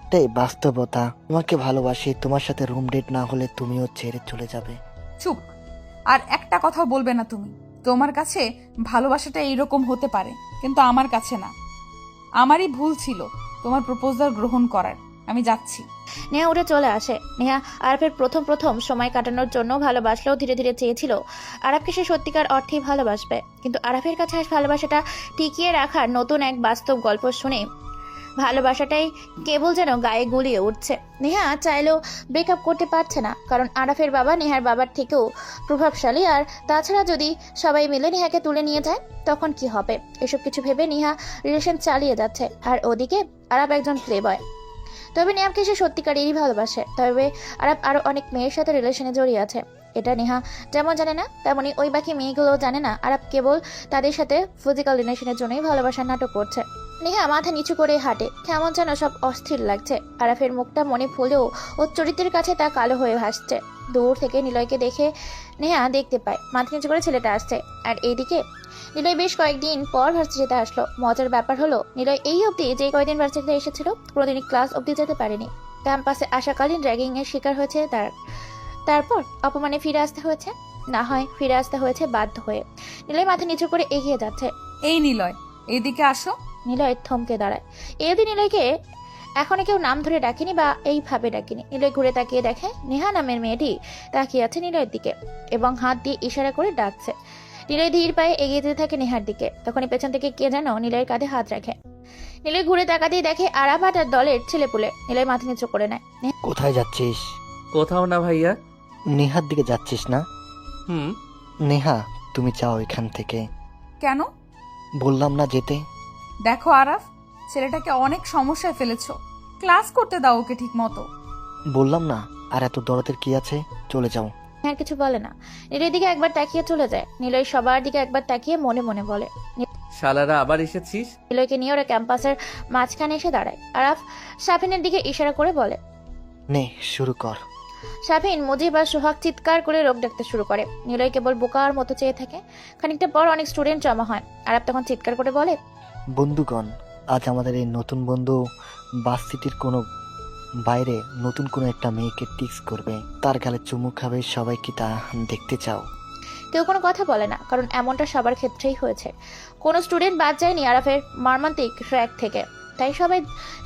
এটাই বাস্তবতা। তোমাকে ভালোবাসি, তোমার সাথে রুম ডেট না হলে তুমিও ছেড়ে চলে যাবে। চুপ। আর একটা কথা বলবে না তুমি। তোমার কাছে ভালোবাসাটা এইরকম হতে পারে, কিন্তু আমার কাছে না। আমারই ভুল ছিল তোমার প্রপোজাল গ্রহণ করার। আমি যাচ্ছি। নেহা উঠে চলে আসে। নেহা আরাফের প্রথম সময় কাটানোর জন্য ভালোবাসলেও ধীরে ধীরে চেয়েছিল আরাফকে সে সত্যিকার অর্থেই ভালোবাসবে। কিন্তু আরাফের কাছে ভালোবাসাটা টিকিয়ে রাখার নতুন এক বাস্তব গল্প শুনে ভালোবাসাটাই কেবল যেন গায়ে গুলিয়ে উঠছে। নেহা চাইলেও ব্রেকআপ করতে পারছে না, কারণ আরাফের বাবা নেহার বাবার থেকেও প্রভাবশালী। আর তাছাড়া যদি সবাই মিলে নেহাকে তুলে নিয়ে যায় তখন কি হবে, এসব কিছু ভেবে নেহা রিলেশন চালিয়ে যাচ্ছে। আর ওদিকে আরাফ একজন প্লে বয়। তবে নেহাকে সে সত্যিকারেরই ভালোবাসে। তবে আরাফ আরো অনেক মেয়ের সাথে রিলেশনে জড়িয়ে আছে। এটা নেহা যেমন জানে না, তেমনি ওই বাকি মেয়েগুলোও জানে না আরাফ কেবল তাদের সাথে ফিজিক্যাল রিলেশনের জন্যই ভালোবাসার নাটক করছে। নেহা মাথা নিচু করে হাঁটে, কেমন যেন সব অস্থির লাগছে। আরাফের মুখটা মনে ফুলেও ওর চরিত্রের কাছে তা কালো হয়ে ভাসছে। দূর থেকে নিলয়কে দেখে নেহা দেখতে পায় মাথা নিচু করে ছেলেটা আসছে। আর এইদিকে নিলয় বেশ কয়েকদিন পর ভার্সিটিতে আসলো। মজার ব্যাপার হলো, নিলয় এই অবধি যে কয়েকদিন ভার্সিটিতে এসেছিল কোনোদিনই ক্লাস অবধি যেতে পারেনি। ক্যাম্পাসে আসাকালীন র্যাগিং এর শিকার হয়েছে তারপর অপমানে ফিরে আসতে হয়েছে, না হয় ফিরে আসতে হয়েছে বাধ্য হয়ে। নিলয় মাথা নিচু করে এগিয়ে যাচ্ছে। এই নিলয়, এইদিকে আসো। নিলয় থমকে দাঁড়ায়। এই অবধি নিলয়কে এখনো কেউ নাম ধরে ডাকেনি বা এইভাবে ডাকেনি। নিলয় ঘুরে তাকিয়ে দেখে নেহা নামের মেয়েটি তাকিয়ে আছে নিলয়ের দিকে এবং হাত দিয়ে ইশারা করে ডাকছে। নিলয় ধীর পায়ে এগিয়ে যেতে থাকে নেহার দিকে। তখনই পেছন থেকে কে যেন নিলয়ের কাঁধে হাত রাখে। নিলয় ঘুরে তাকাতেই দেখে আরাফ আর তার দলের ছেলেপুলে। নিলয় মাথা নিচু করে নেয়। কোথায় যাচ্ছিস? কোথাও না ভাইয়া। নেহার দিকে যাচ্ছিস না? হুম। নেহা, তুমি যাও এখান থেকে। কেন? বললাম না যেতে। দেখো আরাফ, ছেলেটাকে অনেক সমস্যায় ফেলেছো। ক্লাস করতে দাও ওকে ঠিক মতো। বললাম না, আর এত দরদের কি আছে, চলে যাও। আর কিছু বলে না। নিলয়ের দিকে একবার তাকিয়ে চলে যায়। নিলয় সবার দিকে একবার তাকিয়ে মনে মনে বলে, শালারা আবার এসেছিস? নিলয়কে নিয়ে ওরা ক্যাম্পাসের মাঝখানে এসে দাঁড়ায়। আরাফ শাফিনের দিকে ইশারা করে বলে, নে শুরু কর। শাফিন, মুজিব আর সোহাগ চিৎকার করে রোগ ডাকতে শুরু করে। নিলয় কেবল বোকার মতো চেয়ে থাকে। খানিকটা পর অনেক স্টুডেন্ট জমা হয়। আরাফ তখন চিৎকার করে বলে, বন্ধুগণ, আজ আমাদের এই নতুন বন্ধু ভার্সিটির কোনো বাইরে নতুন কোনো একটা মেয়েকে টিক্স করবে, তার গালে চুমু খাবে। সবাই কি তা দেখতে চাও? কেউ কোনো কথা বলে না, কারণ এমনটা সবার ক্ষেত্রেই হয়েছে। কোনো স্টুডেন্ট বাদ যায়নি আরাফের মর্মান্তিক ট্র্যাক থেকে। তাই সবাই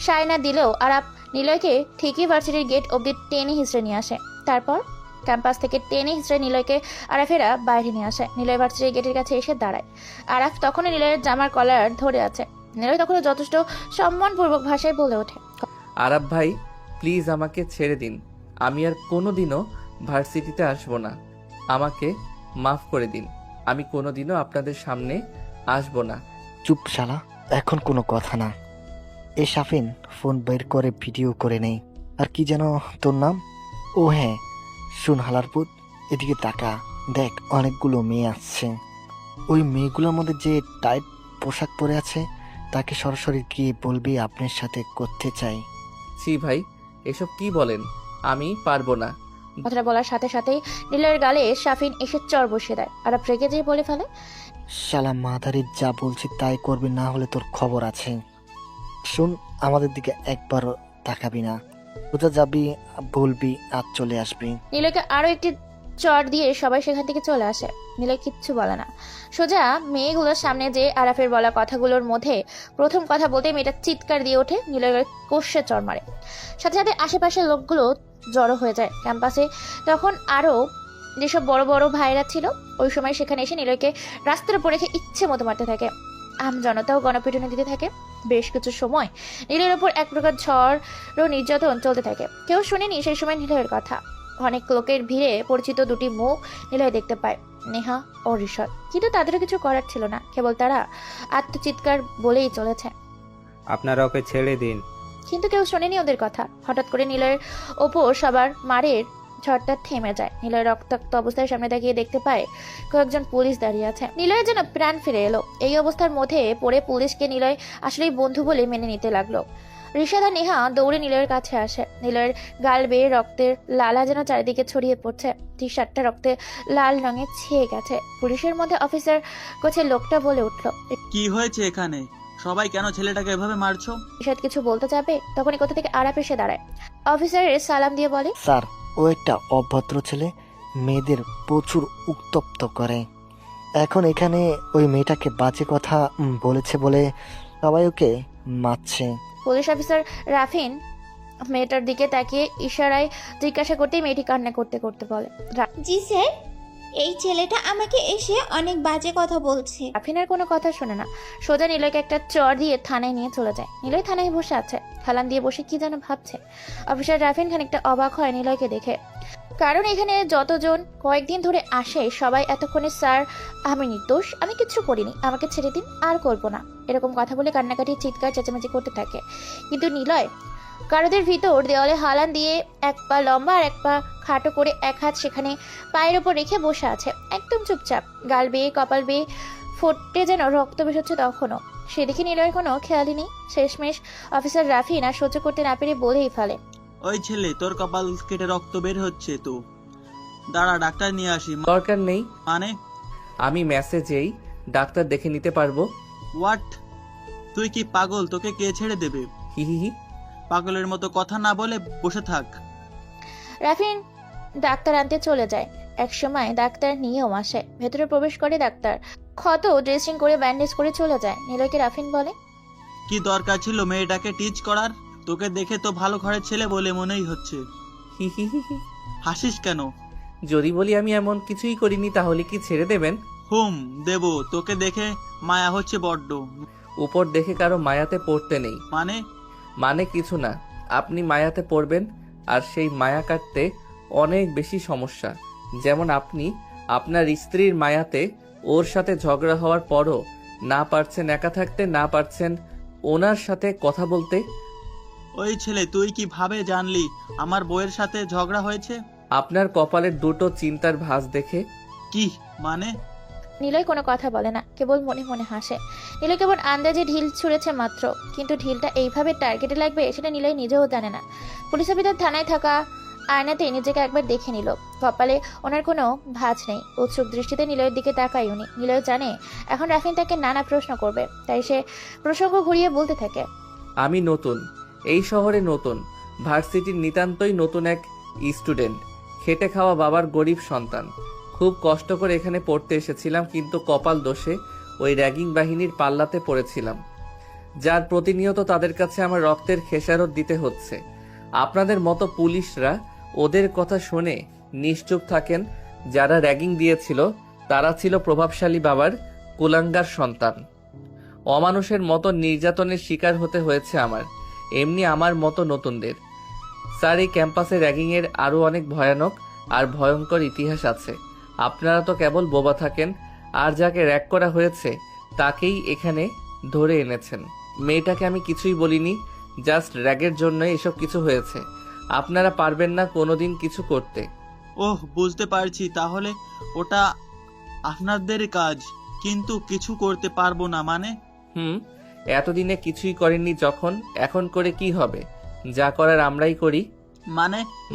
সায় না দিলেও আরাফ নিলয়কে ঠিকই ভার্সিটির গেট অবধি টেনে হিঁচড়ে নিয়ে আসে। তারপর ক্যাম্পাস থেকে টেনে হিঁচড়ে নিলয়কে আরাফেরা বাইরে নিয়ে আসে। নিলয় ভার্সিটির গেটের কাছে এসে দাঁড়ায়। আরাফ তখনই নিলয়ের জামার কলার ধরে আছে। নিলয় তখনও যথেষ্ট সম্মানপূর্বক ভাষায় বলে ওঠে, আরাফ ভাই, প্লিজ আমাকে ছেড়ে দিন। আমি আর কোনোদিনও ভার্সিটিতে আসবো না। আমাকে মাফ করে দিন। আমি কোনোদিনও আপনাদের সামনে আসবো না। চুপ শালা, এখন কোনো কথা না। এ শাফিন, ফোন বের করে ভিডিও করে নেই। আর কি যেন তোর নাম? ও হ্যাঁ, শুন হালারপুত, এদিকে তাকা, দেখ অনেকগুলো মেয়ে আসছে। ওই মেয়েগুলোর মধ্যে যে টাইট পোশাক পরে আছে তাকে সরাসরি গিয়ে বলবি আপনার সাথে করতে চাই। ছি ভাই, এসব কি বলেন? আমি পারবো না। কথাটা বলার সাথে সাথেই নিলয়ের গালে শাফিন এসে চর বসিয়ে দেয়। আরাফ রেগে যেয়ে বলে ফেলে, শালা মাদারি, যা বলছি তাই করবি, না হলে তোর খবর আছে। শুন, আমাদের দিকে একবার তাকাবি না। কোথা যাবি বলবি আর চলে আসবি। নিলয়কে আরো একটি চর দিয়ে সবাই সেখান থেকে চলে আসে। নিলয় কিচ্ছু বলে না, সোজা মেয়েগুলোর সামনে যে আরাফের বলা কথাগুলোর মধ্যে প্রথম কথা বলতে মেয়েটা চিৎকার দিয়ে ওঠে। নিলয়ের কষে চর মারে। সাথে সাথে আশেপাশের লোকগুলো জড়ো হয়ে যায় ক্যাম্পাসে। তখন আরো যেসব বড় বড় ভাইরা ছিল ওই সময় সেখানে এসে নিলয়কে রাস্তার উপর রেখে ইচ্ছে মতো মারতে থাকে। আম জনতাও গণপিটুনি দিতে থাকে। বেশ কিছু সময় নিলয়ের ওপর এক প্রকার ঝড় ও নির্যাতন চলতে থাকে। কেউ শুনেনি সেই সময় নিলয়ের কথা। অনেক লোকের ভিড়ে পরিচিত দুটি মুখ নিলয় দেখতে পায়, নেহা ও ঋষদ। কিন্তু তাদেরও কিছু করার ছিল না, কেবল তারা আত্মচিৎকার বলেই চলেছে, আপনারা ওকে ছেড়ে দিন। কিন্তু কেউ শোনেনি ওদের কথা। হঠাৎ করে নিলয়ের ওপর সবার মারের ঝড়টা থেমে যায়। নিলয় রক্তাক্ত অবস্থায় সামনে তাকিয়ে দেখতে পায় কয়েকজন পুলিশ দাঁড়িয়ে আছে। নিলয়ের যেন প্রাণ ফিরে এলো। এই অবস্থার মধ্যে পড়ে পুলিশকে নিলয় আসলেই বন্ধু বলে মেনে নিতে লাগলো। ঋষাদ আর নেহা দৌড়ে নিলয়ের কাছে আসে। নিলয়ের গাল বেয়ে রক্তের লালা যেন চারিদিকে ছড়িয়ে পড়ছে। টি শার্টটা রক্তে লাল রঙে ছেয়ে গেছে। পুলিশের মধ্যে অফিসার কোচের লোকটা বলে উঠলো, কি হয়েছে এখানে? সবাই কেন ছেলেটাকে এভাবে মারছো? ঋষাদ কিছু বলতে যাবে, তখনই কোথা থেকে আরাপ এসে দাঁড়ায়। অফিসারের সালাম দিয়ে বলে, স্যার, ও একটা অভদ্র ছেলে, মেয়েদের প্রচুর উত্তপ্ত করে। এখন এখানে ওই মেয়েটাকে বাজে কথা বলেছে বলে সবাই ওকে মারছে। পুলিশ অফিসার রাফিন মেয়েটার দিকে তাকিয়ে ইশারায় জিজ্ঞাসা করতেই মেয়েটি কান্না করতে করতে বলে, জি স্যার, এই ছেলেটা আমাকে এসে অনেক বাজে কথা বলছে। রাফিনের কোনো কথা শোনে না, সোজা নিলয়কে একটা চড় দিয়ে থানায় নিয়ে চলে যায়। নিলয় থানায় বসে আছে, খালান দিয়ে বসে কি যেন ভাবছে। অফিসার রাফিন খানিকটা অবাক হয় নিলয়কে দেখে, কারণ এখানে যতজন কয়েকদিন ধরে আসে সবাই এতক্ষণে স্যার আমি নির্দোষ, আমি কিচ্ছু করিনি, আমাকে ছেড়ে দিন, আর করবো না, এরকম কথা বলে কান্নাকাটি চিৎকার চেঁচামেচি করতে থাকে। কিন্তু নিলয় কারোদের ভিতর দেওয়ালে হালান দিয়ে এক পা লম্বা আর এক পা খাটো করে এক হাত সেখানে পায়ের ওপর রেখে বসে আছে, একদম চুপচাপ। গাল বেয়ে কপাল বেয়ে ফোটে যেন রক্ত বেরোচ্ছে তখনও। সেদিকে নিলয়ের কোনো খেয়ালই নেই। শেষমেশ অফিসার রাফিন আর সহ্য করতে না পেরে বলেই ফেলে, ওই ছেলে, তোর কপাল কেটে রক্ত বের হচ্ছে তো, দাঁড়া ডাক্তার নিয়ে আসি। দরকার নেই, মানে? আমি মেসেজেই ডাক্তার দেখে নিতে পারবো। হোয়াট? তুই কি পাগল? তোকে কে ছেড়ে দেবে? হি হি হি। পাগলের মতো কথা না বলে বসে থাক। রাফিন ডাক্তার আনতে চলে যায়। এক সময় ডাক্তার নিয়েও আসে। ভেতরে প্রবেশ করে ডাক্তার, ক্ষত ড্রেসিং করে ব্যান্ডেজ করে চলে যায়। নিলয়কে রাফিন বলে, কি দরকার ছিল মেয়েটাকে টিচ করার? তোকে দেখে তো ভালো ঘরের ছেলে বলে মনেই হচ্ছে। হি হি হি হি। হাসিস কেন? যদি বলি আমি এমন কিছুই করিনি তাহলে কি ছেড়ে দেবেন? দেব। তোকে দেখে মায়া হচ্ছে বড্ড। উপর দেখে কারো মায়াতে পড়তে নেই। মানে কিছু না, আপনি মায়াতে পড়বেন আর সেই মায়া কাটতে অনেক বেশি সমস্যা। যেমন আপনি আপনার স্ত্রীর মায়াতে ওর সাথে ঝগড়া হওয়ার পরও না পারছেন একা থাকতে, না পারছেন ওনার সাথে কথা বলতে। ওই ছেলে, তুই কি ভাবে জানলি আমার বউয়ের সাথে ঝগড়া হয়েছে? আপনার কপালের দুটো চিন্তার ভাঁজ দেখে। কি মানে? নিলয় কোনো কথা বলে না, কেবল মনে মনে হাসে। নিলয় কেবল আন্দাজে ঢিল ছুঁড়েছে মাত্র, কিন্তু ঢিলটা এইভাবে টার্গেটে লাগবে সেটা নিলয় নিজেও জানে না। পুলিশ অফিসার থানায় থাকা আয়নাতে নিজেকে একবার দেখে নিল। কপালে ওনার কোনো ভাঁজ নেই। উৎসুক দৃষ্টিতে নিলয়ের দিকে তাকায় উনি। নিলয় জানে এখন রাফিন তাকে নানা প্রশ্ন করবে, তাই সে প্রসঙ্গ ঘুরিয়ে বলতে থাকে, আমি নতুন, এই শহরে নতুন, ভার্সিটির নিতান্তই নতুন এক স্টুডেন্ট, খেটে খাওয়া বাবার গরিব সন্তান। খুব কষ্ট করে এখানে পড়তে এসেছিলাম, কিন্তু কপাল দোষে ওই র্যাগিং বাহিনীর পাল্লাতে পড়েছিলাম, যার প্রতিনিয়ত তাদের কাছে আমার রক্তের খেসারত দিতে হচ্ছে। আপনাদের মতো পুলিশরা ওদের কথা শুনে নিশ্চুপ থাকেন। যারা র্যাগিং দিয়েছিল তারা ছিল প্রভাবশালী বাবার কুলাঙ্গার সন্তান। অমানুষের মতো নির্যাতনের শিকার হতে হয়েছে আমার, এমনি আমার মতো নতুনদের। স্যার, এই ক্যাম্পাসে র্যাগিংয়ের আরও অনেক ভয়ানক আর ভয়ঙ্কর ইতিহাস আছে। আপনারা তো কেবল বোবা থাকেন, আর যাকে র্যাগ করা হয়েছে তাকেই এখানে ধরে এনেছেন। মেয়েটাকে আমি কিছুই বলিনি, জাস্ট র্যাগের জন্যই এসব কিছু হয়েছে। আপনারা পারবেন না কোনোদিন কিছু করতে। বুঝতে পারছি, তাহলে ওটা আপনাদের কাজ, কিন্তু কিছু করতে পারবো না মানে? এতদিনে কিছুই করেননি যখন, এখন করে কি হবে? যা করার আমরাই করি।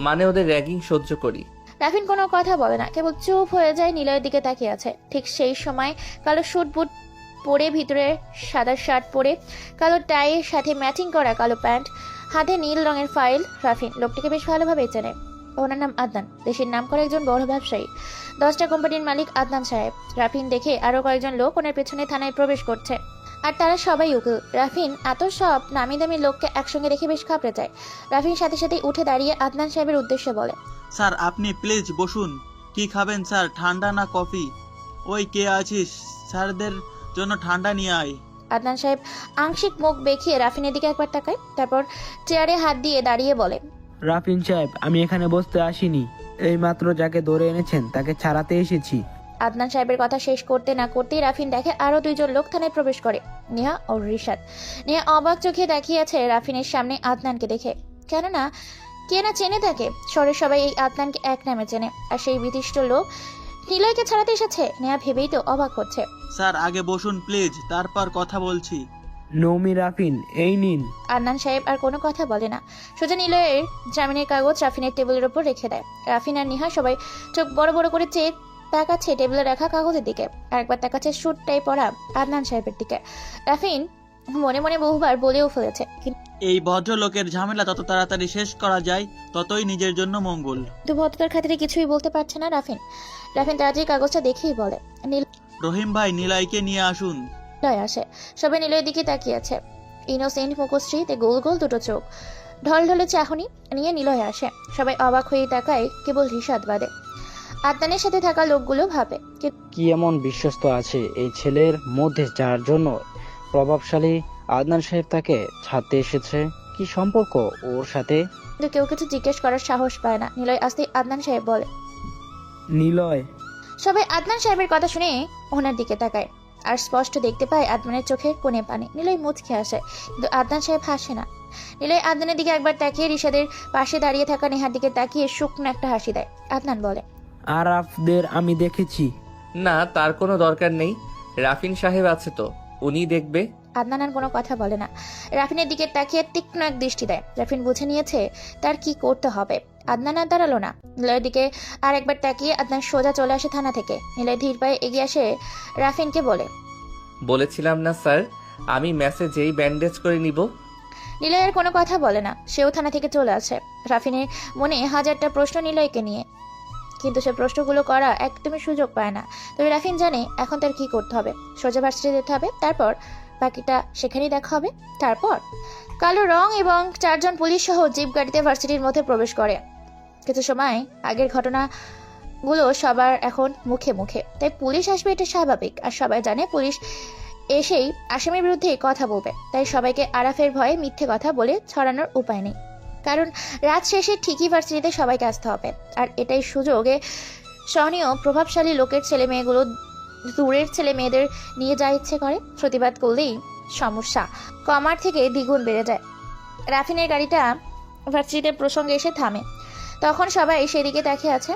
মানে ওদের র্যাগিং সহ্য করি। রাফিন কোনো কথা বলে না, কেবল চুপ হয়ে যায়। নিলয়ের দিকে তাকিয়ে আছে। ঠিক সেই সময় কালো শুট বুট পরে, ভিতরে সাদা শার্ট পরে, কালো টাইয়ের সাথে ম্যাচিং করা কালো প্যান্ট, হাতে নীল রঙের ফাইল। রাফিন লোকটিকে বেশ ভালোভাবে চেনে। ওনার নাম আদনান, দেশের নাম করা একজন বড় ব্যবসায়ী, 10টা কোম্পানির মালিক আদনান সাহেব। রাফিন দেখে আরো কয়েকজন লোক ওনার পেছনে থানায় প্রবেশ করছে, আর তারা সবাই উকিল। রাফিন এত সব নামি দামি লোককে একসঙ্গে দেখে বেশ ঘাবড়ে যায়। রাফিন সাথে সাথে উঠে দাঁড়িয়ে আদনান সাহেবের উদ্দেশ্যে বলে, স্যার, আপনি প্লিজ বসুন। কি খাবেন স্যার, ঠান্ডা না কফি? ওই কে আছিস, স্যারদের জন্য ঠান্ডা নিয়ে আয়। আদনান সাহেব আংশিক মুখ বেঁকিয়ে রাফিনের দিকে একবার তাকায়, তারপর চেয়ারে হাত দিয়ে দাঁড়িয়ে বলে, রাফিন সাহেব, আমি এখানে বসতে আসিনি, এই মাত্র যাকে ধরে এনেছেন তাকে ছাড়াতে এসেছি। আদনান সাহেবের কথা শেষ করতে না করতেই রাফিন দেখে আরো 2 জন লোক থানায় প্রবেশ করে, নেহা ও ঋষাদ। নেহা অবাক চোখে তাকিয়ে আছে রাফিনের সামনে আদনানকে দেখে, কেননা কে না চেনে তাকে। শহরের সবাই এই আদনানকে এক নামে চেনে, আর সেই বিশিষ্ট লোক নিলয়কে ছাড়াতে এসেছে। নেহা ভেবেই তো অবাক হচ্ছে। স্যার আগে বসুন প্লিজ, তারপর কথা বলছি। নৌমি রাফিন, এই নিন। আদনান সাহেব আর কোনো কথা বলে না, সোজা নিলয়ের জামিনের কাগজ রাফিনের টেবিলের উপর রেখে দেয়। রাফিন আর নিহা সবাই চোখ বড় বড় করে চেয়ে তাকাচ্ছে টেবিলে রাখা কাগজের দিকে, আরেকবার তাকাচ্ছে স্যুটটাই পরা আদনান সাহেবের দিকে। রাফিন মনে মনে বহুবার বলেও ফেলেছে, এই ভদ্রলোকের ঝামেলা যত তাড়াতাড়ি শেষ করা যায় ততই নিজের জন্য মঙ্গল। কিন্তু ভদ্রতার খাতিরে কিছুই বলতে পারছে না রাফিন। রাফিন তাড়াতাড়ি কাগজটা দেখেই বলে, রহিম ভাই, নিলয়কে নিয়ে আসুন। নিলয় আসে। সবাই নিলয়ের দিকে তাকিয়ে আছে। ইনোসেন্ট মুখশ্রীতে গোল গোল দুটো চোখ, ঢলঢলে চাহনি নিয়ে নিলয় আসে। সবাই অবাক হয়ে তাকায়, কেবল রিশাদ বাদে। আদনানের সাথে থাকা লোকগুলো ভাবে, কি এমন বিশ্বস্ত আছে এই ছেলের মধ্যে যার জন্য প্রভাবশালী আদনান সাহেব তাকে ছাড়তে এসেছে? কি সম্পর্ক ওর সাথে? কিন্তু কেউ কিছু জিজ্ঞেস করার সাহস পায় না। নিলয় আসতেই আদনান সাহেব বলে, নিলয়। সবাই আদনান সাহেবের কথা শুনে ওনার দিকে তাকায়, আর স্পষ্ট দেখতে পায় আদনানের চোখের কোণে পানি। নিলয় মুচকে আসে, কিন্তু আদনান সাহেব হাসে না। নিলয় আদনানের দিকে একবার তাকিয়ে রিশাদের পাশে দাঁড়িয়ে থাকা নেহার দিকে তাকিয়ে শুকনো একটা হাসি দেয়। আদনান বলে, আরাফদের আমি দেখেছি। না, তার কোনো দরকার নেই, রাফিন সাহেব আছে তো, উনি দেখবে। আদনান আর কোনো কথা বলে না, রাফিনের দিকে তাকিয়ে তীক্ষ্ণ এক দৃষ্টি দেয়। রাফিন বুঝে নিয়েছে তার কি করতে হবে। আদনান আর দাঁড়ালো না। নিলয়ের দিকে আর একবার তাকিয়ে আদনান সোজা চলে আসে থানা থেকে। নিলয় ধীর পায়ে এগিয়ে আসে রাফিনকে বলে, বলেছিলাম না স্যার, আমি ম্যাচে যেই ব্যান্ডেজ করে নিব। নিলয়ের কোনো কথা বলে না, সেও থানা থেকে চলে আসে। রাফিনের মনে হাজারটা প্রশ্ন নিলয়কে নিয়ে, কিন্তু সে প্রশ্নগুলো করা একদমই সুযোগ পায় না। তবে রাফিন জানে এখন তার কি করতে হবে। সোজা ভার্সিটি যেতে হবে, তারপর বাকিটা সেখানেই দেখা হবে। তারপর কালো রং এবং 4 জন পুলিশ সহ জিপ গাড়িতে ভার্সিটির মধ্যে প্রবেশ করে। কিছু সময় আগের ঘটনাগুলো সবার এখন মুখে মুখে, তাই পুলিশ আসবে এটা স্বাভাবিক। আর সবাই জানে পুলিশ এসেই আসামির বিরুদ্ধে কথা বলবে, তাই সবাইকে আরাফের ভয়ে মিথ্যে কথা বলে ছড়ানোর উপায় নেই। কারণ রাত শেষে ঠিকই ভার্সিটিতে সবাইকে আসতে হবে, আর এটাই সুযোগে সহনীয় প্রভাবশালী লোকের ছেলে মেয়েগুলো দূরের ছেলে মেয়েদের নিয়ে যা ইচ্ছে করে। প্রতিবাদ করলেই সমস্যা কমার থেকে দ্বিগুণ বেড়ে যায়। রাফিনের গাড়িটা ভার্সিটির প্রসঙ্গে এসে থামে, তখন সবাই সেদিকে তাকিয়ে আছে।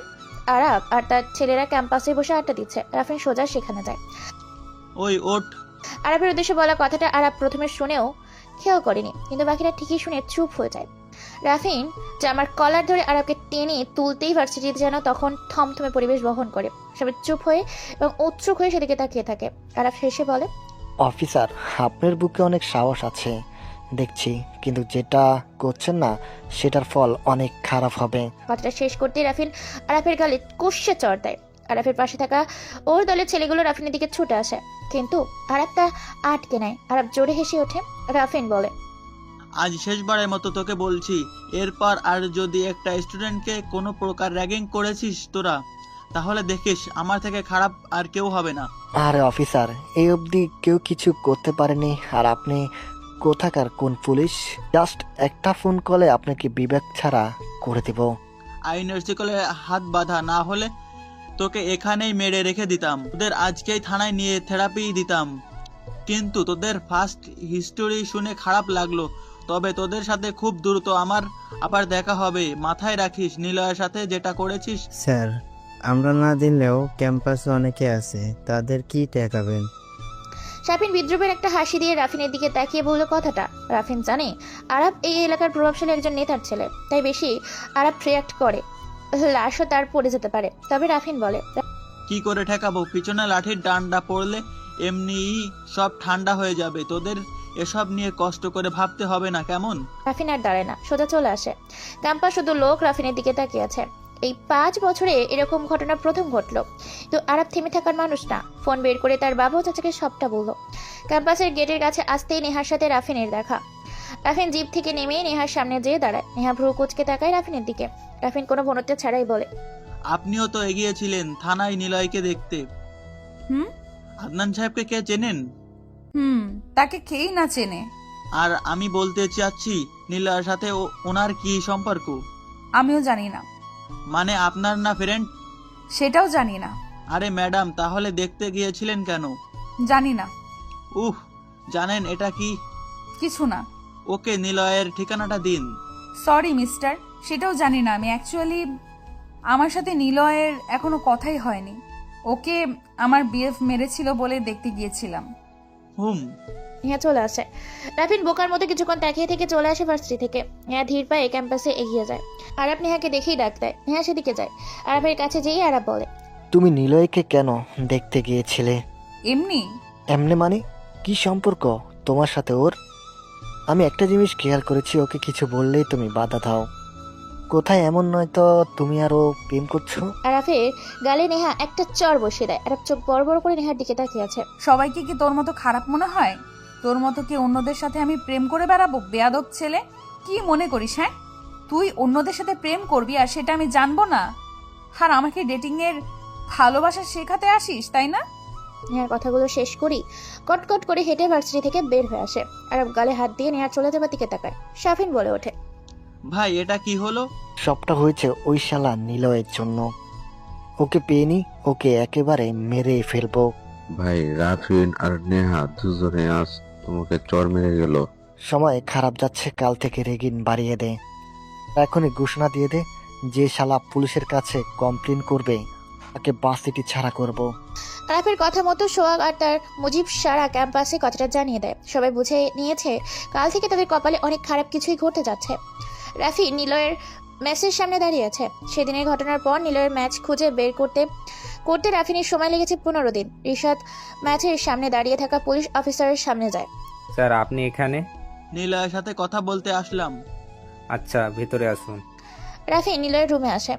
আরাফ আর তার ছেলেরা ক্যাম্পাসে বসে আড্ডা দিচ্ছে। রাফিন সোজা সেখানে যায়। ওই ওঠ। আরাফের উদ্দেশ্যে বলা কথাটা আরাফ প্রথমে শুনেও খেয়াল করেনি, কিন্তু বাকিরা ঠিকই শুনে চুপ হয়ে যায়। রাফিন জামার কলার ধরে আরাফকে টেনে তুলতেই ভার্সিটিতে যেন তখন থমথমে পরিবেশ বহন করে। সবাই চুপ হয়ে এবং উৎসুক হয়ে সেদিকে তাকিয়ে থাকে। আরাফ শেষে বলে, অফিসার, আপনার বুকে অনেক সাহস আছে দেখছি, কিন্তু যেটা করছেন না সেটার ফল অনেক খারাপ হবে। কথাটা শেষ করতেই রাফিন আরাফের গালে কষে চড় দেয়। আরাফের পাশে থাকা ওর দলের ছেলেগুলো রাফিনের দিকে ছুটে আসে, কিন্তু আরাফ তা আটকে নেয়। আরাফ জোরে হেসে ওঠে। রাফিন বলে, আজ শেষবারের মতো তোকে বলছি, এরপর আর যদি একটা স্টুডেন্টকে কোনো প্রকার র্যাগিং করেছিস তোরা, তাহলে দেখিস আমার থেকে খারাপ আর কেউ হবে না। আরে অফিসার, এই অবধি কেউ কিছু করতে পারেনি, আর আপনি কোথাকার কোন পুলিশ? জাস্ট একটা ফোন কলে আপনাকে বিবেক ছাড়া করে দেব। আইনের শিকলে হাত বাঁধা না হলে তোকে এখানেই মেরে রেখে দিতাম। তোদের আজকেই থানায় নিয়ে থেরাপি দিতাম। কিন্তু তোদের ফার্স্ট হিস্টোরি শুনে খারাপ লাগলো, তবে তোদের সাথে খুব দ্রুত আমার আবার দেখা হবে। মাথায় রাখিস নিলয়ের সাথে যেটা করেছিস। স্যার, আমরা না দিলেও ক্যাম্পাসে অনেকে আছে, তাদের কি ঠেকাবেন? রাফিন বিদ্রুপের একটা হাসি দিয়ে রাফিনের দিকে তাকিয়ে বলল কথাটা। রাফিন জানে আরাফ এই এলাকার প্রভাবশালী একজন নেতার ছেলে, তাই বেশি আরাফ রিয়াক্ট করে লাশও তার পড়ে যেতে পারে। তবে রাফিন বলে, কি করে ঠেকাবো? পিছনে লাঠির ডান্ডা পড়লে এমনিই সব ঠান্ডা হয়ে যাবে। তোদের এসব নিয়ে কষ্ট করে ভাবতে হবে না, কেমন? রাফিন আর দাঁড়ায় না, সোজা চলে আসে। ক্যাম্পাস শুধু লোক রাফিনের দিকে তাকিয়ে আছে। এই 5 বছরে এরকম ঘটনা প্রথম ঘটলো। তো আরাফ থেমে থাকার মানুষ না, ফোন বের করে তার বাবা ও চাচাকে সবটা বলল। ক্যাম্পাসের গেটের কাছে আসতেই নেহার সাথে রাফিনের দেখা। রাফিন জিপ থেকে নেমে নেহার সামনে যেয়ে দাঁড়ায়। নেহা ভ্রু কুচকে তাকায় রাফিনের দিকে। রাফিন কোনো ভনত্ব ছাড়াই বলে, আপনিও তো এগিয়েছিলেন থানায় নিলয়কে দেখতে। আদনান সাহেবকে কে চেনেন? তাকে কেই না চেনে। আর আমি বলতে চাচ্ছি নিলয়ের সাথে ওনার কি সম্পর্ক? আমিও জানি না। মানে আপনার না ফ্রেন্ড? সেটাও জানি না। আরে ম্যাডাম, তাহলে দেখতে গিয়েছিলেন কেন? জানি না। জানেন এটা কি? কিছু না। ওকে নিলয়ের ঠিকানাটা দিন। সরি মিস্টার, সেটাও জানি না আমি। অ্যাকচুয়ালি আমার সাথে নিলয়ের এখনো কথাই হয়নি। ওকে আমার বিএফ মেরেছিল বলে দেখতে গিয়েছিলাম। হুম। নেহা চলে আসে। রাফিন বোকার মতো কিছুক্ষণ তাকিয়ে থেকে চলে আসে ভার্সিটি থেকে। নেহা ধীর পায়ে ক্যাম্পাসে এগিয়ে যায়। আরাপ নেহাকে দেখেই ডাক দেয়। নেহা সেদিকে যায়। আরাপের কাছে যেই আরাপ বলে, তুমি নিলয়কে কেন দেখতে গিয়েছিলে? এমনি। এমনি মানে? কি সম্পর্ক তোমার সাথে ওর? আমি একটা জিনিস খেয়াল করেছি, ওকে কিছু বললেই তুমি বাধা দাও। কোথায় এমন নয় তো তুমি আরো প্রেম করছো? আরাফের গালে নেহা একটা চর বসিয়ে দেয়। আরাপ চোখ বড় বড় করে নেহার দিকে তাকিয়ে আছে। সবাইকে কি তোর মতো খারাপ মনে হয়? তোর মতো কি অন্যদের সাথে আমি প্রেম করে বেড়াবো? বেয়াদব ছেলে, কি মনে করিস? হ্যাঁ, তুই অন্যদের সাথে প্রেম করবি আর সেটা আমি জানবো না? আর আমাকে ডেটিং এর ভালোবাসা শেখাতে আসিস, তাই না? নেহার কথাগুলো শেষ করি কটকট করে হেঁটে ভার্সিটি থেকে বের হয়ে আসে। আরাপ গালে হাত দিয়ে নেহার চলে যাবার দিকে তাকায়। শাফিন বলে ওঠে, ভাই এটা কি হলো? সবটা হয়েছে ওই শালা নিলয়ের জন্য। ওকে পেয়েনি, ওকে একেবারে মেরে ফেলবো। ভাই রাফিন আর নেহা দুজনে আজ তোমাকে চর মেরে গেল। সময় খারাপ যাচ্ছে, কাল থেকে রেগিন বাড়িয়ে দে। এখনই ঘোষণা দিয়ে দে, যে শালা পুলিশের কাছে কমপ্লেন করবে তাকে ভার্সিটি ছাড়া করব। আরাফের কথা মতো সোহাগ আর তার মুজিব সারা ক্যাম্পাসে কথাটা জানিয়ে দেয়। সবাই বুঝে নিয়েছে কাল থেকে তাদের কপালে অনেক খারাপ কিছুই ঘটতে যাচ্ছে। রাফি নিলয়ের ম্যাচের সামনে দাঁড়িয়ে আছে। সেদিনের ঘটনার পর নিলয়ের ম্যাচ খুঁজে বের করতে রাফিনের সময় লেগেছে 15 দিন। রিশাদ ম্যাচের সামনে দাঁড়িয়ে থাকা পুলিশ অফিসারের সামনে যায়। স্যার আপনি এখানে? নিলয়ের সাথে কথা বলতে আসলাম। আচ্ছা ভিতরে আসুন। রাফি নিলয়ের রুমে আসে।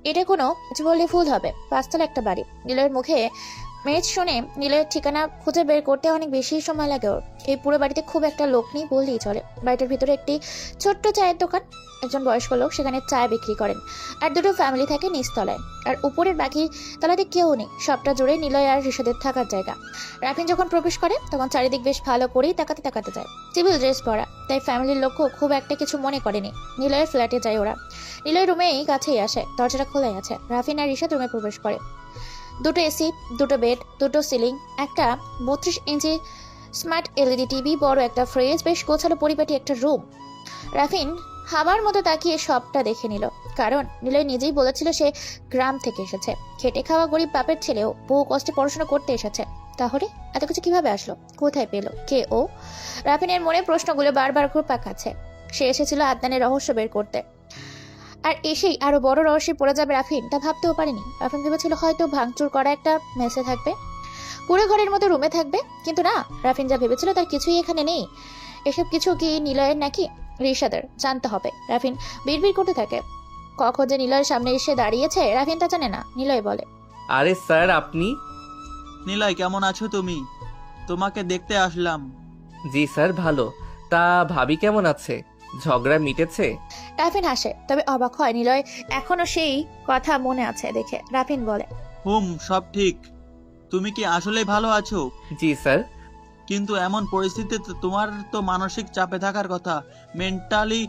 এটা কোনো কিছু বললে ভুল হবে, 5 তলা একটা বাড়ি। নিলয়ের মুখে ম্যাচ শুনে নিলয়ের ঠিকানা খুঁজে বের করতে অনেক বেশি সময় লাগে ওর। এই পুরো বাড়িতে খুব একটা লোক নেই বললেই চলে। বাড়িটার ভিতরে একটি ছোট্ট চায়ের দোকান, একজন বয়স্ক লোক সেখানে চা বিক্রি করেন, আর দুটো ফ্যামিলি থাকে নিচতলায়, আর উপরের বাকি তলাতে কেউ নেই। সবটা জুড়ে নিলয় আর ঋষাদের থাকার জায়গা। রাফিন যখন প্রবেশ করে তখন চারিদিক বেশ ভালো করেই তাকাতে তাকাতে যায়। সিভিল ড্রেস পরা, তাই ফ্যামিলির লোকও খুব একটা কিছু মনে করেনি। নিলয়ের ফ্ল্যাটে যায় ওরা। নিলয় রুমেই কাছেই আসে, দরজাটা খোলাই আছে। রাফিন আর ঋষাদ রুমে প্রবেশ করে। দুটো এসি, দুটো বেড, দুটো সিলিং, একটা 32 ইঞ্চি স্মার্ট এলইডি টিভি, বড় একটা ফ্রিজ, বেশ গোছালো পরিপাটি একটা রুম। রাফিন হাবার মতো তাকিয়ে সবটা দেখে নিল, কারণ নিলয় নিজেই বলেছিল সে গ্রাম থেকে এসেছে। খেটে খাওয়া গরিব বাপের ছেলেও বহু কষ্টে পড়াশোনা করতে এসেছে। তাহলে এত কিছু কিভাবে আসলো? কোথায় পেল? কে ও? রাফিনের মনে প্রশ্নগুলো বারবার ঘুরপাক খাচ্ছে। সে এসেছিল আদনানের রহস্য বের করতে, আর এসেই আরো বড় রহস্যে পড়ে যাবে রাফিন, তা ভাবতেও পারেনি। রাফিন ভেবেছিল হয়তো ভাঙচুর করা একটা মেসে থাকবে, পুরো ঘরের মতো রুমে থাকবে, কিন্তু না, রাফিন যা ভেবেছিল তার কিছুই এখানে নেই। এসব কিছু কি নিলয়ের নাকি ঋষাদের? জানতে হবে। রাফিন বিড়বিড় করতে থাকে। কখন যে নিলয়ের সামনে এসে দাঁড়িয়েছে রাফিন তা জানে না। নিলয় বলে, আরে স্যার আপনি? নিলয় কেমন আছো তুমি? তোমাকে দেখতে আসলাম। জি স্যার ভালো। তা ভাবি কেমন আছে? ঝগড়া মিটেছে? রাফিন হাসে, তবে অবাক হয় নিলয় এখনো সেই কথা মনে আছে দেখে। রাফিন বলে, হুম সব ঠিক। তুমি কি আসলেই ভালো আছো? জি স্যার। কিন্তু এমন পরিস্থিতিতে তোমার তো মানসিক চাপে থাকার কথা, মেন্টালি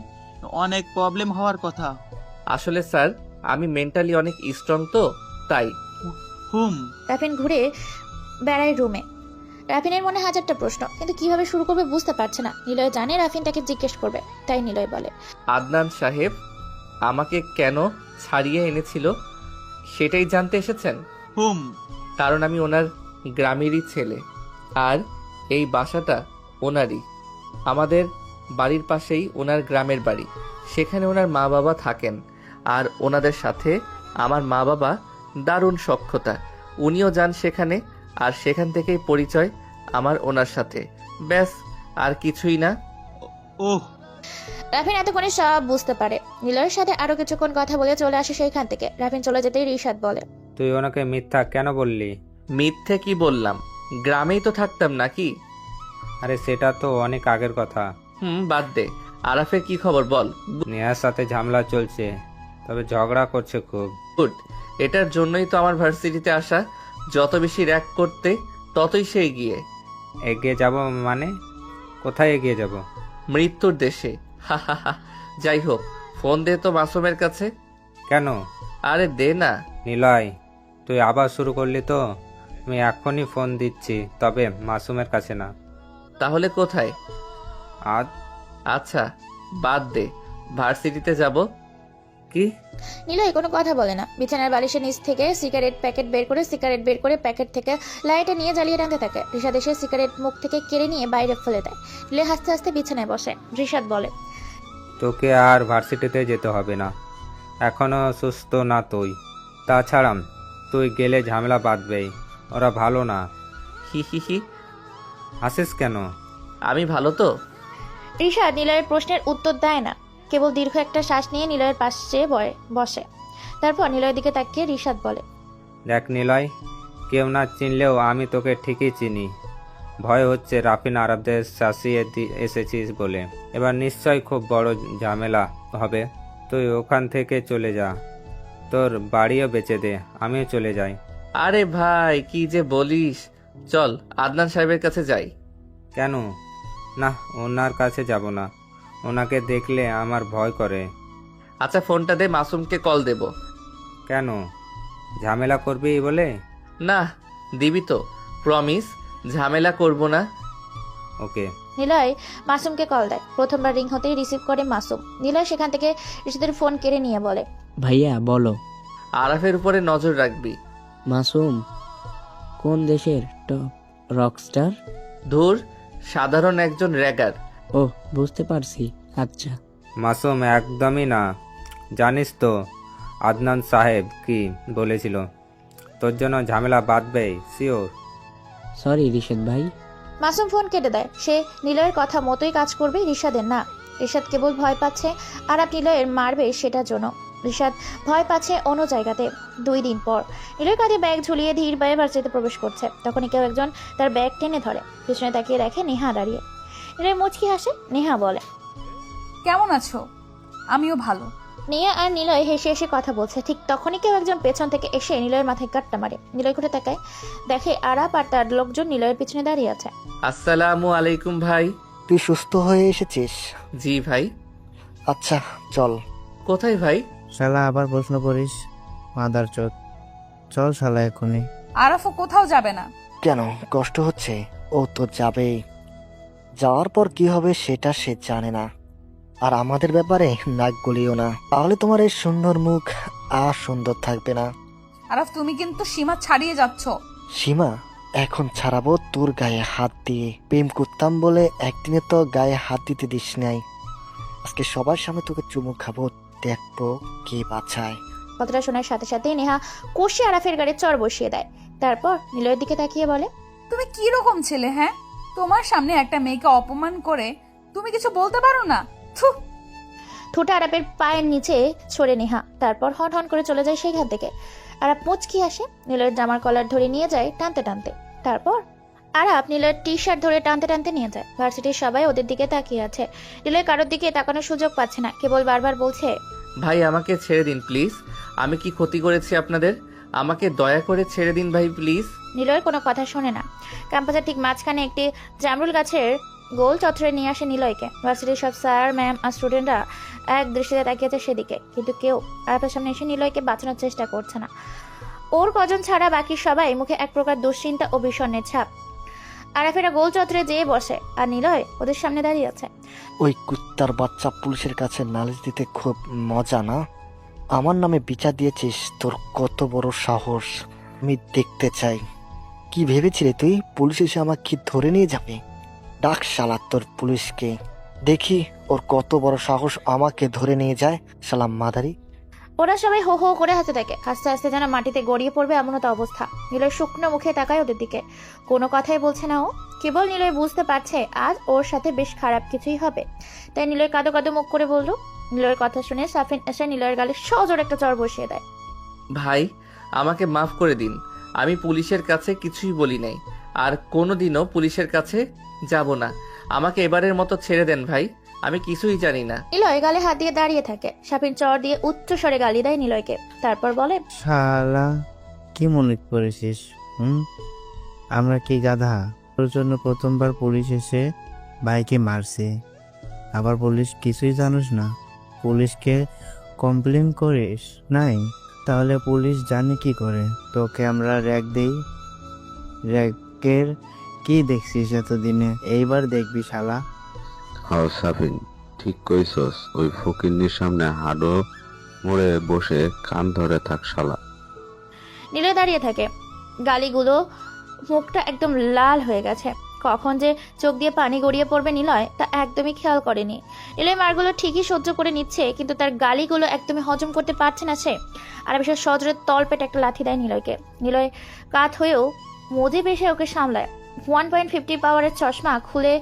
অনেক প্রবলেম হওয়ার কথা। আসলে স্যার আমি মেন্টালি অনেক স্ট্রং তো, তাই। হুম। রাফিন ঘুরে বেড়ায় রুমে। রাফিনের মনে হাজারটা প্রশ্ন, কিন্তু কিভাবে শুরু করবে বুঝতে পারছে না। নিলয় জানে রাফিন তাকে জিজ্ঞেস করবে, তাই নিলয় বলে, আদনান সাহেব আমাকে কেন ছাড়িয়ে এনেছিল সেটাই জানতে এসেছেন? হুম। কারণ আমি ওনার গ্রামেরই ছেলে, আর এই বাসাটা ওনারই। আমাদের বাড়ির পাশেই ওনার গ্রামের বাড়ি, সেখানে ওনার মা বাবা থাকেন, আর ওনাদের সাথে আমার মা বাবা দারুণ সখ্যতা। উনিও যান সেখানে, আর সেখান থেকেই পরিচয় আমার ওনার সাথে। ব্যাস, আর কিছুই না। ওহ। রাফিন এতক্ষণে সব বুঝতে পারে। নিলয়ের সাথে আরো কিছুক্ষণ কথা বলে চলে আসে সেইখান থেকে। রাফিন চলে যেতেই ঋষাদ বলে, তুই ওনাকে মিথ্যা কেন বললি? মিথ্যে কি বললাম? গ্রামেই তো থাকতাম নাকি? আরে সেটা তো অনেক আগের কথা। বাদ দে। আরাফের কি খবর বল? নেহার সাথে ঝামেলা চলছে, তবে ঝগড়া করছে খুব। গুড, এটার জন্যই তো আমার ভার্সিটিতে আসা। যত বেশি র্যাক করতে ততই সে এগিয়ে। এগিয়ে যাব মানে? কোথায় এগিয়ে যাব? মৃত্যুর দেশে। যাই হোক, ফোন দে তো মাসুমের কাছে। কেন? আরে দে না। নিলয় তুই আবার শুরু করলি তো? আমি এখনই ফোন দিচ্ছি, তবে মাসুমের কাছে না। তাহলে কোথায়? আজ। আচ্ছা বাদ দে, ভার্সিটিতে যাব, কি? নিলয় কোনো কথা বলে না। বিছানার বালিশের নিচ থেকে সিগারেট প্যাকেট বের করে প্যাকেট থেকে লাইটে নিয়ে জ্বালিয়ে টানতে থাকে। রিশাদ এসে সিগারেট মুখ থেকে কেড়ে নিয়ে বাইরে ফেলে দেয়। নিলয় হাসতে হাসতে বিছানায় বসে। রিশাদ বলে, তোকে আর ভার্সিটিতে যেতে হবে না, এখনো সুস্থ না তুই। তাছাড়া তুই গেলে ঝামেলা বাঁধবেই, ওরা ভালো না। হি হি হি। হাসিস কেন? আমি ভালো তো? রিশাদ নিলয়ের প্রশ্নের উত্তর দেয় না, কেবল দীর্ঘ একটা শ্বাস নিয়ে নিলয়ের পাশে বসে। তারপর নিলয়ের দিকে তাকিয়ে রিশাদ বলে, দেখ নিলয়, কেউ না চিনলেও আমি তোকে ঠিকই চিনি। ভয় হচ্ছে রাফিন আরবদের শাসিয়ে এসেছিস বলে। এবার নিশ্চয় খুব বড় ঝামেলা হবে। তুই ওখান থেকে চলে যা, তোর বাড়িও বেচে দে, আমিও চলে যাই। আরে ভাই কি যে বলিস, চল আদনান সাহেবের কাছে যাই। কেন? না, ওনার কাছে যাব না, ওনাকে দেখলে আমার ভয় করে। আচ্ছা ফোনটা দে, মাসুমকে কল দেব। কেন, ঝামেলা করবি বলে? না, দিবি তো, প্রমিস, ঝামেলা করব না। ওকে। নিলয় মাসুমকে কল দেয়। প্রথমবার রিং হতেই রিসিভ করে মাসুম। নিলয় সেখান থেকে রিশাদের ফোন কেড়ে নিয়ে বলে, ভাইয়া বলো। আরাফের উপরে নজর রাখবি। মাসুম কোন দেশের টপ রকস্টার? ধুর, সাধারণ একজন র্যাগার। ও বুঝতে পারছি। আচ্ছা। মাসুম একদমই না। জানিস তো আদনান সাহেব কি বলেছিল? তোর জন্য ঝামেলা বাঁধবে, শিওর। সরি রিশাদ ভাই। মাসুম ফোন কেটে দেয়। সে নিলয়ের কথা মতোই কাজ করবে, রিশাদের না। রিশাদ কেবল ভয় পাচ্ছে আরাপ নিলয়ের মারবে সেটার জন্য। রিশাদ ভয় পাচ্ছে অন্য জায়গাতে। 2 দিন পর নিলয় কাঁধে ব্যাগ ঝুলিয়ে ধীর পায়ে ভার্সিটিতে প্রবেশ করছে। তখনই কেউ একজন তার ব্যাগ টেনে ধরে। পিছনে তাকিয়ে দেখে নেহা দাঁড়িয়ে। নিলয় মুচকি হাসে। নেহা বলে, কেমন আছো? আমিও ভালো। নেহা আর নিলয় হেসে হেসে কথা বলছে। ঠিক তখনই কেউ একজন পেছন থেকে এসে নিলয়ের মাথায় গাট্টা মারে। নিলয় ঘুরে তাকায়, দেখে আরাপ আর তার লোকজন নিলয়ের পিছনে দাঁড়িয়ে আছে। আসসালামু আলাইকুম ভাই। তুই সুস্থ হয়ে এসেছিস? জি ভাই। আচ্ছা চল। কোথায় ভাই? শালা আবার প্রশ্ন করিস, মাদার চোদ। চল শালা এখনই। আরাফও কোথাও যাবে না। কেন, কষ্ট হচ্ছে? ও তো যাবেই। যাওয়ার পর কি হবে সেটা সে জানে না। আর আমাদের ব্যাপারে নাক গলিও না, তাহলে তোমার এই সুন্দর মুখ আর সুন্দর থাকবে না। আরাফ তুমি কিন্তু সীমা ছাড়িয়ে যাচ্ছ। সীমা? এখন ছাড়াবো তোর গায়ে হাত দিয়ে? প্রেম করতাম বলে একদিনে তো গায়ে হাত দিতে দিস নাই। আজকে সবার সামনে তোকে চুমু খাবো, দেখবো কে বাঁচায়। কথাটা শোনার সাথে সাথে নেহা কষে আরাফের গাড়ি চড় বসিয়ে দেয়। তারপর নিলয়ের দিকে তাকিয়ে বলে, তুমি কি রকম ছেলে হ্যাঁ? তোমার সামনে একটা মেয়েকে অপমান করে তুমি কিছু বলতে পারো না? ঠোঁটা আরাপের পায়ের নিচে ছড়ে নেহা। তারপর হন হন করে চলে যায় সেইখান থেকে। আরাপ মুচকি আসে, নিলয়ের জামার কলার ধরে নিয়ে যায় টানতে টানতে। তারপর আরাপ নিলয়ের টি শার্ট ধরে টানতে টানতে নিয়ে যায়। ভার্সিটির সবাই ওদের দিকে তাকিয়ে আছে। নিলয় কারোর দিকে তাকানোর সুযোগ পাচ্ছে না, কেবল বারবার বলছে, ভাই আমাকে ছেড়ে দিন প্লিজ। আমি কি ক্ষতি করেছি আপনাদের? আমাকে দয়া করে ছেড়ে দিন ভাই প্লিজ। নিলয়ের কোনো কথা শোনে না। ক্যাম্পাসের ঠিক মাঝখানে একটি জামরুল গাছের গোল চত্বরে নিয়ে আসে নিলয়কে। ভার্সিটির সব স্যার ম্যাম আর স্টুডেন্টরা এক দৃষ্টিতে তাকিয়েছে সেদিকে, কিন্তু কেউ আরাফের সামনে এসে নিলয়কে বাঁচানোর চেষ্টা করছে না। ওর কজন ছাড়া বাকি সবাই মুখে এক প্রকার দুশ্চিন্তা ও বিষণ্ণের ছাপ। আরাফেরা গোল চত্বরে যেয়ে বসে, আর নিলয় ওদের সামনে দাঁড়িয়ে আছে। ওই কুত্তার বাচ্চা পুলিশের কাছে নালিশ দিতে খুব মজা না? আমার নামে বিচার দিয়েছিস, তোর কত বড় সাহস আমি দেখতে চাই। কি ভেবেছিলে তুই পুলিশ এসে আমাকে ধরে নিয়ে যাবে? ডাক শালা তোর পুলিশকে, দেখি ওর কত বড় সাহস আমাকে ধরে নিয়ে যায়, শালা মাদারি। ওরা সবাই হো হো করে হাসতে থাকে। হাসতে হাসতে যেন মাটিতে গড়িয়ে পড়বে এমন তো অবস্থা। নিলয় শুকনো মুখে তাকায় ওদের দিকে, কোনো কথাই বলছে না ও। কেবল নিলয় বুঝতে পারছে আজ ওর সাথে বেশ খারাপ কিছুই হবে। তাই নিলয় কাঁদো কাঁদো মুখ করে বলল। নিলয়ের কথা শুনে সাফিন এসে নিলয়ের গালে সজোর একটা চড় বসিয়ে দেয়। ভাই আমাকে মাফ করে দিন, আমি পুলিশের কাছে কিছুই বলি নাই, আর কোনোদিনও পুলিশের কাছে যাব না। আমাকে এবারের মতো ছেড়ে দেন ভাই, আমি কিছুই জানি না। নিলয় গালে হাত দিয়ে দাঁড়িয়ে থাকে। সাফিন চড় দিয়ে উচ্চ স্বরে গালি দেয় নিলয়কে। তারপর বলে, শালা কি মনে করেছিস? আমরা কি গাধা? তোর জন্য প্রথমবার পুলিশ এসে ভাইকে মারছে, আবার পুলিশ কিছুই জানোস না? পুলিশকে কমপ্লেন করিস নাই? তাহলে পুলিশ জানে কি করে তোকে আমরা র্যাক দেই? র্যাকের কি দেখছিস এতদিনে? এইবার দেখবি শালা। হাও সাফিন, ঠিক কইছস। ওই ফকিন্নির সামনে হাডো মোড়ে বসে কান ধরে থাক শালা। নিলয় দাঁড়িয়ে থাকে, গালিগুলো, মুখটা একদম লাল হয়ে গেছে। কখন যে চোখ দিয়ে পানি গড়িয়ে পড়বে নিলয় তা একদমই খেয়াল করেনি। নিলয় মারগুলো ঠিকই সহ্য করে নিচ্ছে, কিন্তু তার গালিগুলো একদমই হজম করতে পারছে না সে। আর বিশেষ সজোরে তলপেটে একটা লাথি দেয় নিলয়কে। নিলয় কাত হয়েও মুজিব এসে ওকে সামলায়। 1.50 পাওয়ারের চশমা খুলে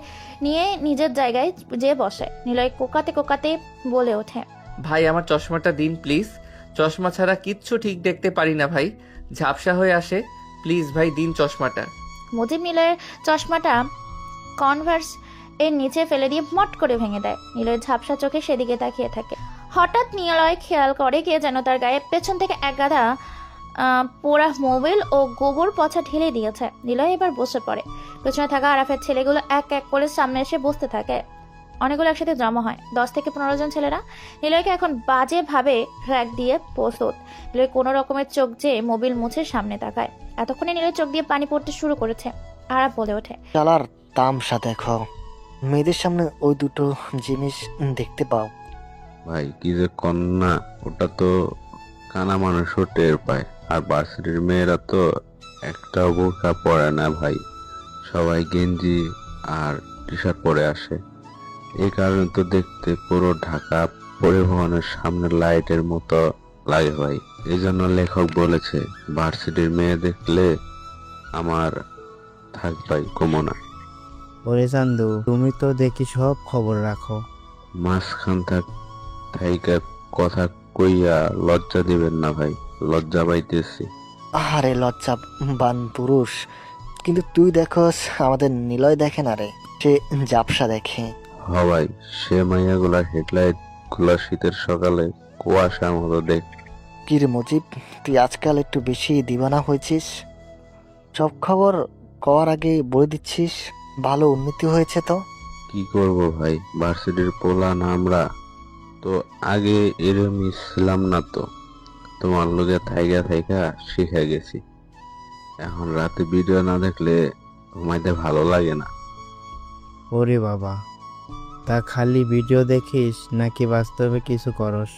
নিয়ে নিজের জায়গায় যেয়ে বসে। নিলয় কোকাতে কোকাতে বলে ওঠে, ভাই আমার চশমাটা দিন প্লিজ, চশমা ছাড়া কিচ্ছু ঠিক দেখতে পারি না ভাই, ঝাপসা হয়ে আসে, প্লিজ ভাই দিন চশমাটা। মুজিব নিলয়ের চশমাটা কনভার্স এর নিচে ফেলে দিয়ে মট করে ভেঙে দেয়। নিলয় ঝাপসা চোখে সেদিকে তাকিয়ে থাকে। হঠাৎ নিলয় খেয়াল করে কে যেন তার গায়ে পেছন থেকে এক গাদা পোড়া মোবিল ও গোবর পচা ঢেলে দিয়েছে। নিলয় এবার বসে পড়ে। পেছনে থাকা আরাফের ছেলেগুলো এক এক করে সামনে এসে বসতে থাকে। অনেকগুলো একসাথে জমা হয়, 10 থেকে 15 জন ছেলেরা। নিলয়কে এখন বাজে ভাবে র‍্যাক দিয়ে প্রস্তুত। নিলয় কোনো রকমের চোখ যে মোবিল মুছে সামনে তাকায়। এতক্ষণে নিলয় চোখ দিয়ে পানি পড়তে শুরু করেছে। আরাফ বলে ওঠে, শালার তামসা দেখো, মেয়েদের সামনে ওই দুটো জিনিস দেখতে পাও। ভাই কি যে কন্যা, ওটা তো কানা মানুষও টের পায়। আর ভার্সিটির মেয়েরা তো একটা বোরকা পরে না ভাই, সবাই গেঞ্জি আর টি শার্ট পরে আসে। এই কারণে তো দেখতে পুরো ঢাকা পরিবহনের সামনে লাইটের মতো লাগে ভাই। এই জন্য লেখক বলেছে ভার্সিটির মেয়ে দেখলে আমার থাক ভাই কমনা। ওরে চান্দু, তুমি তো দেখি সব খবর রাখো। মাঝখান থাইকা কথা কইয়া লজ্জা দিবেন না ভাই, লজ্জা পাইতেছি। আরে লজ্জা বান পুরুষ, কিন্তু তুই দেখোস আমাদের নিলয় দেখে না রে, সে জাপসা দেখে। হ ভাই, সে মাইয়াগুলার হেডলাইট গুলা শীতের সকালে কুয়াশার মতো দেখ। কি রে মুজিব, তুই আজকাল একটু বেশি দিবানা হয়েছিস। সব খবর করার আগে বলে দিচ্ছিস। ভালো উন্নতি হয়েছে তো। কি করব ভাই, ভার্সিটির পোলা না আমরা তো আগে এরমই ছিলাম না তো। তোমার লোকে থাইকা শিখে গেছি। এখন রাতে ভিডিও না দেখলে ঘুমাইতে ভালো লাগে না। ওরে বাবা, তা খালি ভিডিও দেখিস নাকি বাস্তবে কিছু করস?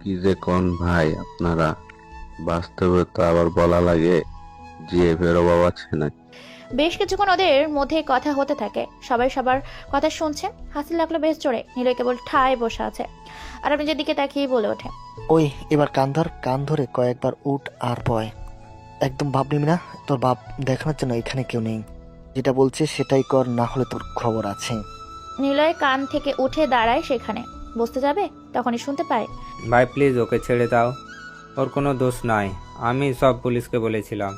কি যে কোন ভাই আপনারা, বাস্তবে তো আবার বলা লাগে যে ফেরো বাবা আছে না। বেশ কিছুক্ষণ ওদের মধ্যে কথা হতে থাকে। সবাই সবার কথা শুনছে। হাসি লাগলো বেশ জোরে। নিলয় কেবল ঠায় বসে আছে আর নিজের দিকে তাকিয়ে বলে ওঠে, ওই এবার কান ধরে কয়েকবার উঠ আর বয়। একদম ভাব নিবি না, তোর বাপ দেখানোর জন্য এখানে কেউ নেই। যেটা বলছে সেটাই কর, না হলে তোর খবর আছে। নিলয় কান থেকে উঠে দাঁড়ায় সেখানে। বসতে যাবে তখনই শুনতে পায়, ভাই প্লিজ ওকে ছেড়ে দাও, ওর কোনো দোষ নাই, আমি সব পুলিশকে বলেছিলাম।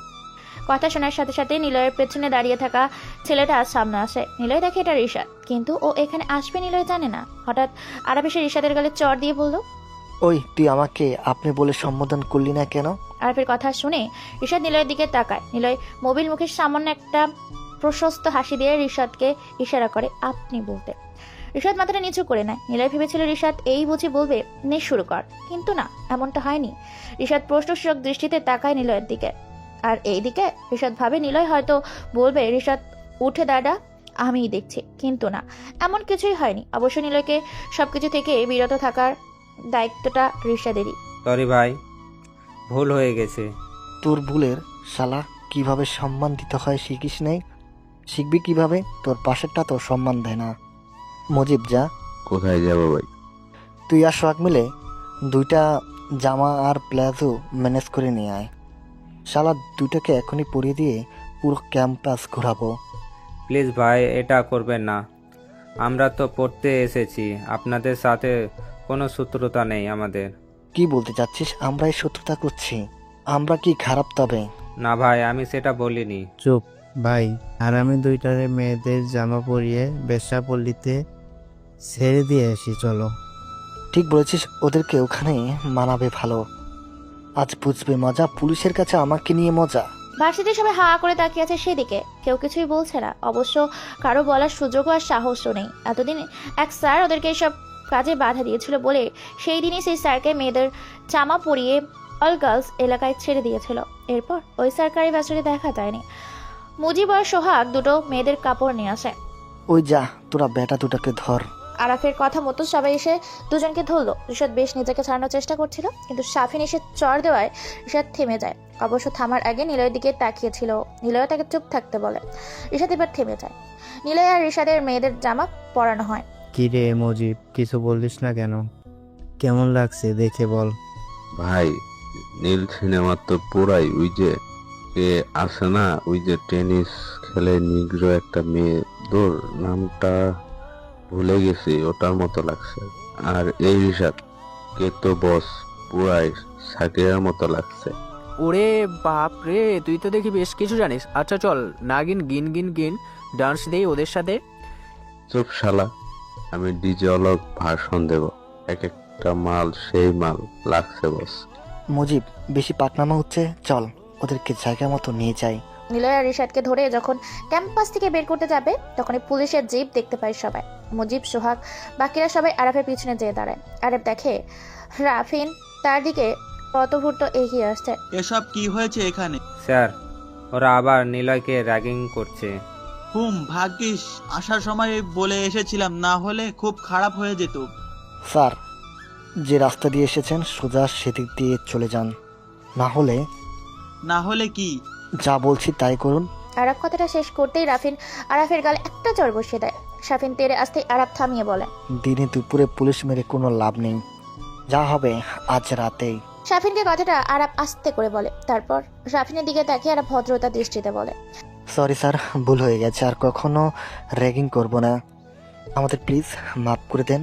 কথা শোনার সাথে সাথে নিলয়ের পেছনে দাঁড়িয়ে থাকা ছেলেটা সামনে আসে। নিলয় দেখে এটা রিশাদ, কিন্তু ও এখানে আসবে নিলয় জানে না। হঠাৎ আরাফ এসে রিশাদের গালে চড় দিয়ে বলল, ওই তুই আমাকে আপনি বলে সম্বোধন করলি না কেন? আরাফের কথা শুনে রিশাদ নিলয়ের দিকে তাকায়। নিলয় মোবিল মুখের সামান্য একটা প্রশস্ত হাসি দিয়ে রিশাদকে ইশারা করে আপনি বলতে। রিশাদ মাথাটা নিচু করে নেয়। নিলয় ভেবেছিল রিশাদ এই বুঝি বলবে নে শুরু কর, কিন্তু না, এমনটা হয়নি। রিশাদ প্রশ্নসূচক দৃষ্টিতে তাকায় নিলয়ের দিকে। আর এই দিকে রিশাদ ভাবে নিলয় হয়তো বলবে রিশাদ উঠে দাঁড়া, আমিই দেখছি, কিন্তু না, এমন কিছুই হয়নি। অবশ্য নিলয়কে সবকিছু থেকে বিরত থাকার দায়িত্বটা রিশাদেরই। সরি ভাই, ভুল হয়ে গেছে। তোর ভুলের শালা কিভাবে সম্মান দিতে হয় শিখিস নাই? শিখবি কিভাবে? তোর পাশেরটা তো সম্মান দেয় না। মুজিব যা। কোথায় যাবো ভাই? তুই আর সোহাগ মিলে 2টা জামা আর প্লাজো ম্যানেজ করে নিয়ে আয়। শালা 2টাকে এখনই পরিয়ে দিয়ে পুরো ক্যাম্পাস ঘোরাবো। প্লিজ ভাই, এটা করবেন না। আমরা তো পড়তে এসেছি, আপনাদের সাথে কোনো শত্রুতা নেই আমাদের। কি বলতে চাচ্ছিস? আমরাই শত্রুতা করছি? আমরা কি খারাপ তবে? না ভাই, আমি সেটা বলিনি। চুপ ভাই, আর আমি 2টারে মেয়েদের জামা পরিয়ে বেশ্যাপল্লীতে ছেড়ে দিয়ে আসি, চলো। ঠিক বলেছিস, ওদেরকে ওখানে মানাবে ভালো। আজ বুঝবে মজা, পুলিশের কাছে আমাকে নিয়ে মজা। ভার্সিটি সবাই হা করে তাকিয়ে আছে সেদিকে, কেউ কিছুই বলছে না। অবশ্য কারো বলার সুযোগও আর সাহসও নেই। এতদিন এক স্যার ওদেরকে এসব কাজে বাধা দিয়েছিল বলে সেই দিনই সেই স্যারকে মেয়েদের জামা পরিয়ে অল গার্লস এলাকায় ছেড়ে দিয়েছিল। এরপর ওই সরকারি ভার্সিটি দেখা যায়নি। মুজিব আর সোহাগ 2টো মেয়েদের কাপড় নিয়ে আসে। ওই যা, তোরা বেটা 2টাকে ধর। আরাফের কথা মতো সবাই এসে দুজনকে ধরলো। রিশাদ বেশ নিজেকে ছাড়ানোর চেষ্টা করছিল, কিন্তু শাফিন এসে চড় দেওয়ায় রিশাদ থেমে যায়। অবশ্য থামার আগে নিলয়ের দিকে তাকিয়েছিল। নিলয় তাকে চুপ থাকতে বলে। রিশাদ এবার থেমে যায়। নিলয় আর রিশাদের মেয়েদের জামা পরানো হয়। কি রে মজিব, কিছু বলিস না কেন? কেমন লাগছে দেখে বল। ভাই, নীল সিনেমা তো পুরাই ওই যে কে আছে না, ওই যে টেনিস খেলে নিগ্র একটা মেয়ে, দূর নামটা ভুলে গেছি, ওটার মতো লাগছে। আর এই রিশাদ কে তো বস, পুরাই সাকিরের মতো লাগছে। ওরে বাপ রে, তুই তো দেখি বেশ কিছু জানিস। আচ্ছা চল, নাগিন গিন গিন গিন ডান্স দেই ওদের সাথে। চুপ শালা, আমি ডিজে অলক ভাষণ দেব। এক একটা মাল সেই মাল লাগছে বস। মুজিব, বেশি পাকনামা হচ্ছে, চল ওদেরকে জায়গা মতো নিয়ে যাই। নিলয় আর রিশাদকে ধরে যখন ক্যাম্পাস থেকে বের করতে যাবে, তখনই পুলিশের জিপ দেখতে পায় সবাই। মুজিব, সোহাগ, বাকিরা সবাই আরাফের পিছনে যেয়ে দাঁড়ায়। আরাফ দেখে রাফিন তার দিকে পথভূত এগিয়ে আসছে। এসব কি হয়েছে এখানে? স্যার, ওরা আবার নিলয়কে র্যাগিং করছে। ভাগ্যিস আসার সময় বলে এসেছিলাম, না হলে খুব খারাপ হয়ে যেত। স্যার, যে রাস্তা দিয়ে এসেছেন সোজা সেদিক দিয়ে চলে যান, না হলে কি? যা বলছি তাই করুন। আরাফ কথাটা শেষ করতেই রাফিন আরাফের গালে একটা চড় বসিয়ে দেয়। শাফিন তেরে আসতে আরাফ থামিয়ে বলে, দিনে দুপুরে পুলিশ মেরে কোনো লাভ নেই, যা হবে আজ রাতেই। শাফিনকে কথাটা আরাফ আস্তে করে বলে। তারপর শাফিনের দিকে তাকিয়ে আরাফ ভদ্রতা দৃষ্টিতে বলে, সরি স্যার, ভুল হয়ে গেছে, আর কখনো র্যাগিং করব না, আমাদের প্লিজ মাফ করে দেন।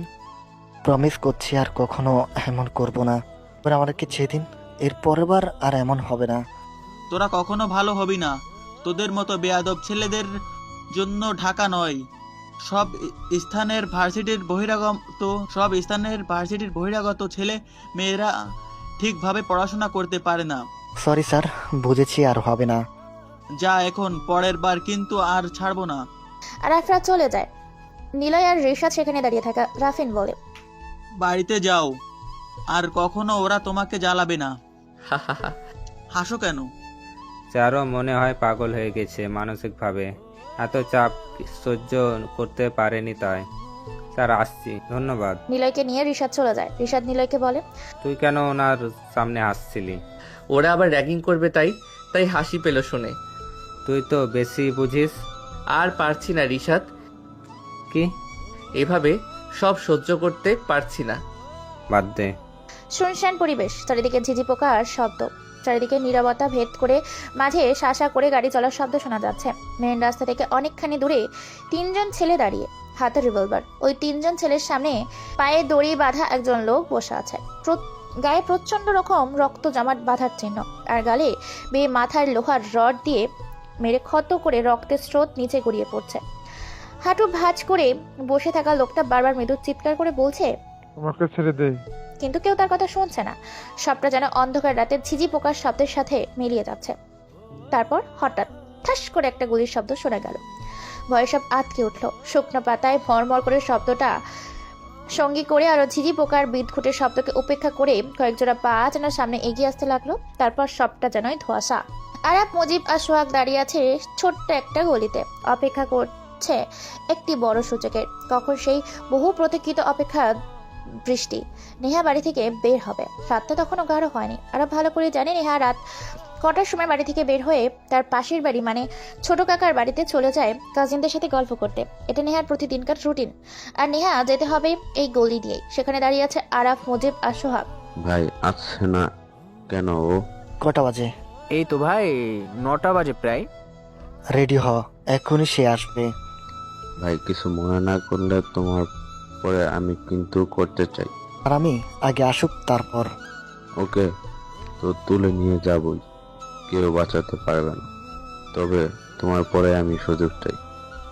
প্রমিস করছি আর কখনো এমন করব না। এবার আমাদেরকে ছেড়ে দিন, এর পরের বার আর এমন হবে না। তোরা কখনো ভালো হবি না। তোদের মতো বেয়াদব ছেলেদের জন্য ঢাকা নয়, সব স্থানের ভার্সিটির বহিরাগত ছেলে মেয়েরা ঠিকভাবে পড়াশোনা করতে পারে না। সরি স্যার, বুঝেছি, আর হবে না। যা এখন, পরের বার কিন্তু আর ছাড়বো না। আরাফরা চলে যায়। নিলয় আর রিশাদ সেখানে দাঁড়িয়ে থাকা। রাফিন বলে, বাড়িতে যাও, আর কখনো ওরা তোমাকে জ্বালাবে না। হাসো কেন? স্যারও মনে হয় পাগল হয়ে গেছে মানসিকভাবে, এত চাপ সহ্য করতে পারেনি তাই। স্যার আসছি, ধন্যবাদ। নিলয়কে নিয়ে রিশাদ চলে যায়। রিশাদ নিলয়কে বলে, তুই কেন ওনার সামনে হাসছিলি? ওরা আবার র্যাগিং করবে তাই হাসি পেল শুনে। তুই তো বেশি বুঝিস। আর পারছি না রিশাদ, কি এভাবে সব সহ্য করতে পারছি না। বাদ দে। শুনশান পরিবেশ, চারিদিকে ঝিঝি পোকার শব্দ। চারিদিকে নীরবতা ভেদ করে মাঝে শাসা করে গাড়ি চলার শব্দ শোনা যাচ্ছে। মেন রাস্তা থেকে অনেকখানি দূরে তিনজন ছেলে দাঁড়িয়ে, হাতে রিভলভার। ওই তিনজন ছেলের সামনে পায়ে দড়ি বাঁধা একজন লোক বসে আছে। গায়ে প্রচন্ড রকম রক্ত জমাট বাঁধার চিহ্ন, আর গালে বেয়ে মাথার লোহার রড দিয়ে মেরে ক্ষত করে রক্তের স্রোত নিচে গড়িয়ে পড়ছে। হাঁটু ভাঁজ করে বসে থাকা লোকটা বারবার মৃদু চিৎকার করে বলছে, আমাকে ছেড়ে দে। কিন্তু কেউ তার কথা শুনছে না। সবটা যেন অন্ধকার রাতের ঝিঝি পোকার শব্দের সাথে মিলিয়ে যাচ্ছে। তারপর হঠাৎ ঠাস করে একটা গুলির শব্দ শোনা গেল। ভয়ে সব আঁতকে উঠল। শুকনো পাতায় ভরমর করে শব্দটা সঙ্গী করে আরো ঝিঝি পোকার বিদঘুটের শব্দকে উপেক্ষা করে কয়েকজোড়া পা যেন সামনে এগিয়ে আসতে লাগলো। তারপর সবটা যেনই ধোঁয়াশা। আরাফ, মুজিব আর সোহাগ দাঁড়িয়ে আছে ছোট্ট একটা গলিতে, অপেক্ষা করছে একটি বড় সূচকের। কখন সেই বহু প্রতীক্ষিত অপেক্ষা বৃষ্টি। নেহা বাড়ি থেকে বের হবে। রাতটা তখনও গাঢ় হয়নি। আরাফ ভালো করে জানে নেহা রাত কটার সময় বাড়ি থেকে বের হয়ে তার পাশের বাড়ি মানে ছোট কাকার বাড়িতে চলে যায় কাজিনদের সাথে গল্প করতে। এটা নেহার প্রতিদিনকার রুটিন। আর নেহা যেতে হবে এই গলি দিয়ে। সেখানে দাঁড়িয়ে আছে আরাফ, মুজিব আর সোহাগ। ভাই আসছে না কেন? ও কটা বাজে? এই তো ভাই 9টা বাজে প্রায়। রেডি হ, এখনই সে আসবে। ভাই কিছু মনে না করলে তোমার পরে আমি কিন্তু করতে চাই। আর আমি আগে আসুক তারপর। ওকে, তো তুলে নিয়ে যাবই, কেউ বাঁচাতে পারবে না, তবে তোমার পরে আমি সুযোগ চাই।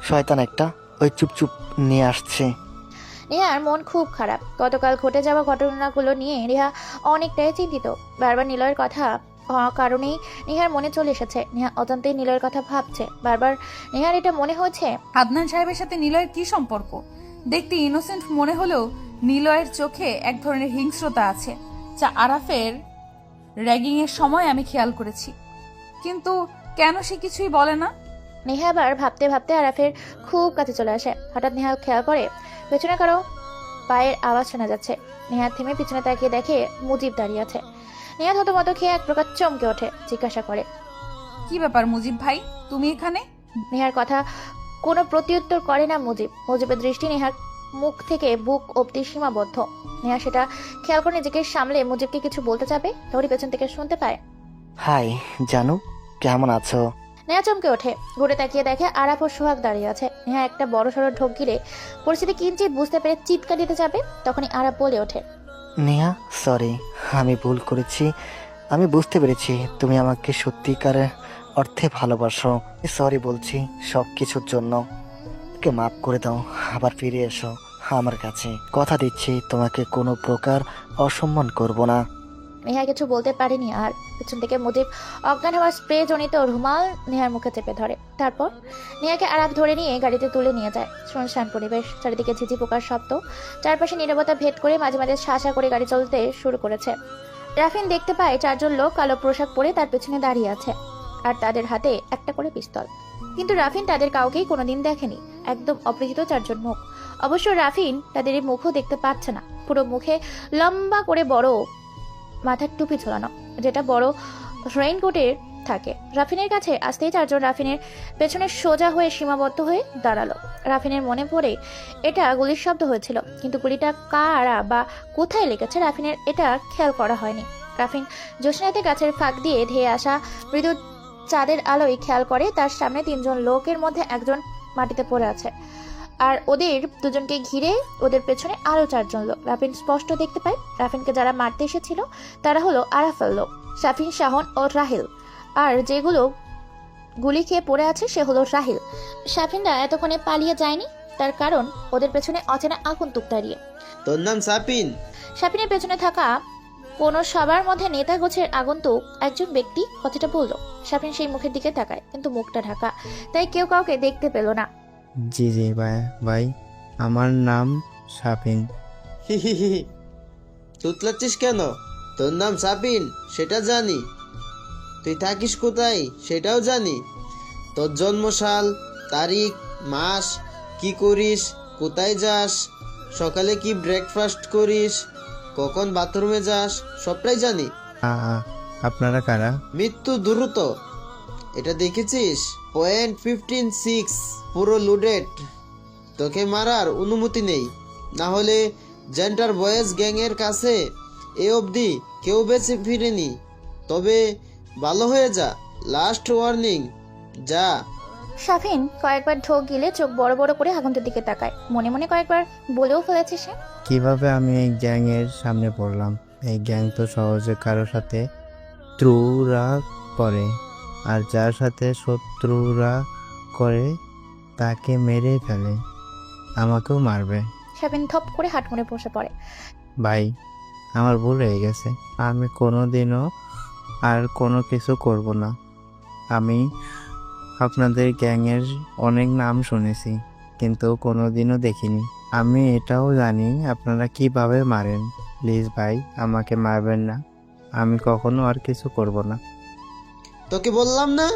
শয়তান একটা, ওই চুপচুপ নিয়ে আসছে। নেহার মন খুব খারাপ। গতকাল ঘটে যাওয়া ঘটনাগুলো নিয়ে নেহা অনেকটাই চিন্তিত। বারবার নিলয়ের কথা কারণেই নেহার মনে চলে এসেছে। নেহা অজান্তেই নিলয়ের কথা ভাবছে। বারবার নেহার এটা মনে হচ্ছে, আদনান সাহেবের সাথে নিলয়ের কি সম্পর্ক? দেখতে ইনোসেন্ট মনে হলেও নিলয়ের চোখে এক ধরনের হিংস্রতা আছে, যা আরাফের র্যাগিং এর সময় আমি খেয়াল করেছি। কিন্তু কেন সে কিছুই বলে না? নেহা আবার ভাবতে ভাবতে আরাফের খুব কাছে চলে আসে। হঠাৎ নেহা খেয়াল করে পেছনে কারো পায়ের আওয়াজ শোনা যাচ্ছে। নেহা থেমে পিছনে তাকিয়ে দেখে মুজিব দাঁড়িয়ে আছে। নেহা থতমত খেয়ে এক প্রকার চমকে ওঠে, জিজ্ঞাসা করে, কি ব্যাপার মুজিব ভাই, তুমি এখানে? নেহার কথা কোনো প্রত্যুত্তর করে না মুজিব। মুজিবের দৃষ্টি নেহার মুখ থেকে বুক অব্দি সীমাবদ্ধ। নেহা সেটা খেয়াল করে নিজেকে সামলে মুজিবকে কিছু বলতে যাবে, তখনই পেছন থেকে শুনতে পায়, হাই জানু, কেমন আছো? নেহা চমকে ওঠে, ঘুরে তাকিয়ে দেখে আরাফ ও সোহাগ দাঁড়িয়ে আছে। নেহা একটা বড় সড়ো ঢোক গিলে পরিস্থিতি কিঞ্চিত বুঝতে পেরে চিৎকার দিতে যাবে, তখনই আরাফ বলে ওঠে, নেহা সরি, আমি ভুল করেছি। আমি বুঝতে পেরেছি তুমি আমাকে সত্যিকারের অর্থে ভালোবাসো। সরি বলছি সব কিছুর জন্য। কে মাফ করে দাও, আবার ফিরে এসো আমার কাছে। কথা দিচ্ছি তোমাকে কোনো প্রকার অসম্মান করব না। নেহা কিছু বলতে পারেনি আর। পেছন থেকে মুজিব অজ্ঞান হওয়ার স্প্রে জনিত রুমাল নেহার মুখে চেপে ধরে। তারপর নেহাকে আরাফ ধরে নিয়ে গাড়িতে তুলে নিয়ে যায়। শুনশান পরিবেশ, চারিদিকে ঝিঝি পোকার শব্দ, চারপাশে নীরবতা ভেদ করে মাঝে মাঝে শাঁসা করে গাড়ি চলতে শুরু করেছে। রাফিন দেখতে পায় 4 জন লোক কালো পোশাক পরে তার পেছনে দাঁড়িয়ে আছে, আর তাদের হাতে একটা করে পিস্তল। কিন্তু রাফিন তাদের কাউকেই কোনোদিন দেখেনি। একদম অপরিচিত 4 জন মুখ। অবশ্য রাফিন তাদের এই মুখও দেখতে পাচ্ছে না। পুরো মুখে লম্বা করে বড় মাথার টুপি ঝোলানো, যেটা বড় রেইনকোটের থাকে। রাফিনের কাছে আসতেই 4 জন রাফিনের পেছনে সোজা হয়ে সীমাবদ্ধ হয়ে দাঁড়ালো। রাফিনের মনে পড়ে এটা গুলির শব্দ হয়েছিল, কিন্তু গুলিটা কারা বা কোথায় লেগেছে রাফিনের এটা খেয়াল করা হয়নি। রাফিন জোসনাতে গাছের ফাঁক দিয়ে ধেয়ে আসা মৃদু চাঁদের আলোয় খেয়াল করে তার সামনে 3 জন লোকের মধ্যে একজন মাটিতে পড়ে আছে, আর ওদের দুজনকে ঘিরে ওদের পেছনে আরো 4 জন লোক। রাফিন স্পষ্ট দেখতে পায় রাফিনকে যারা মারতে এসেছিল তারা হলো আরাফের লোক, শাফিন, শাহন ও রাহিল। আর যেগুলো গুলি খেয়ে পড়ে আছে সে হলো রাহিল। শাফিনরা এতক্ষণে পালিয়ে যায়নি, তার কারণ ওদের পেছনে অচেনা আগন্তুক দাঁড়িয়ে। তোর নাম সাপিন? শাফিনের পেছনে থাকা কোন সবার মধ্যে নেতা গোছের আগন্তুক একজন ব্যক্তি কথাটা বলল। শাফিন সেই মুখের দিকে তাকায়, কিন্তু মুখটা ঢাকা, তাই কেউ কাউকে দেখতে পেল না। জি জি ভাই, আমার নাম শাফিন। তুতলাচ্ছিস কেন? তোর নাম সাপিন সেটা জানি, তুই থাকিস কোথায় সেটাও জানি, তোর জন্মসাল, তারিখ, মাস, কি করিস, কোথায় যাস, সকালে কি ব্রেকফাস্ট করিস, কখন বাথরুমে যাস, সবটাই জানি। আপনারা কারা? মৃত্যু দ্রুত, এটা দেখেছিস? .156 পুরো লোডেড, তোকে মারার অনুমতি নেই, না হলে জেন্টার বয়েজ গ্যাংয়ের কাছে এ অবধি কেউ বেঁচে ফিরেনি। তবে ভালো হয়ে যা, লাস্ট ওয়ার্নিং, যা। শাফিন কয়েকবার ঢোক গিলে চোখ বড় বড় করে আগন্তুকের দিকে তাকায়। মনে মনে কয়েকবার বলেও ফেলেছে সে, কিভাবে আমি এই গ্যাংয়ের সামনে পড়লাম? এই গ্যাং তো সহজে কারোর সাথে শত্রুরা করে, আর যার সাথে শত্রুরা করে তাকে মেরে ফেলে, আমাকেও মারবে। শাফিন থপ করে হাত মুড়ে বসে পড়ে। ভাই, আমার ভুল হয়ে গেছে, আমি কোনোদিনও আর কোনো কিছু করব না। আমি আপনাদের গ্যাংয়ের অনেক নাম শুনেছি, কিন্তু কোনোদিনও দেখিনি। আমি এটাও জানি আপনারা কিভাবে মারেন। প্লিজ ভাই, আমাকে মারবেন না, আমি কখনো আর কিছু করব না। তোকে বললাম না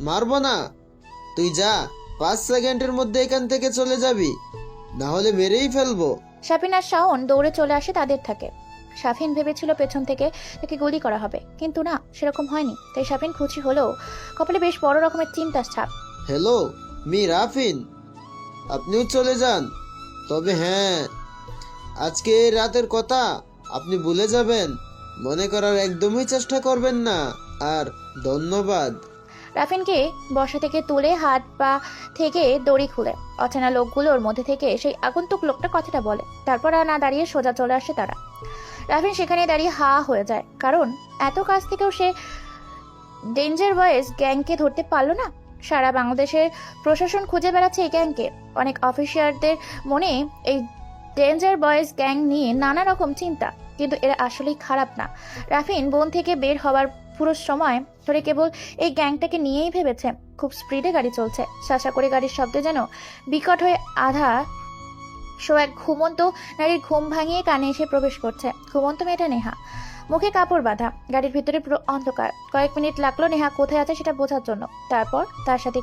মারবো না, তুই যা, 5 সেকেন্ডের মধ্যে এখান থেকে চলে যাবি, না হলে মেরেই ফেলবো। শাফিন আর শাওন দৌড়ে চলে আসে তাদের থাকে। শাফিন ভেবেছিল পেছন থেকে তাকে গুলি করা হবে, কিন্তু না, সেরকম হয়নি। তাই শাফিন খুশি হলেও কপালে বেশ বড় রকমের চিন্তার ছাপ। হ্যালো মি রাফিন, আপনিও চলে যান, তবে হ্যাঁ, আজকে রাতের কথা আপনি ভুলে যাবেন, মনে করার একদমই চেষ্টা করবেন না। আর ধন্যবাদ। রাফিনকে বসা থেকে তুলে হাত পা থেকে দড়ি খুলে অচেনা লোকগুলোর মধ্যে থেকে সেই আগন্তুক লোকটা কথাটা বলে। তারপর আর না দাঁড়িয়ে সোজা চলে আসে তারা। রাফিন সেখানে দাঁড়িয়ে হা হয়ে যায়, কারণ এত কাছ থেকেও সে ডেঞ্জার বয়েজ গ্যাংকে ধরতে পারলো না। সারা বাংলাদেশের প্রশাসন খুঁজে বেড়াচ্ছে এই গ্যাংকে। অনেক অফিসারদের মনে এই ডেঞ্জার বয়েজ গ্যাং নিয়ে নানা রকম চিন্তা, কিন্তু এরা আসলেই খারাপ না। রাফিন বন থেকে বের হওয়ার পুরো সময় ধরে কেবল এই গ্যাংটাকে নিয়েই ভেবেছে। খুব স্পিডে গাড়ি চলছে, শাঁসা করে গাড়ির শব্দে যেন বিকট হয়ে আধা এক ঘুমন্ত নারীর ঘুম ভাঙিয়ে কানে এসে প্রবেশ করছে। ঘুমন্ত মেয়েটা নেহা। মুখে কাপড় বাঁধা। গাড়ির ভিতরে পুরো অন্ধকার। কয়েক মিনিট লাগলো নেহা কোথায় আছে সেটা বোঝার জন্য। তারপর তার সাথে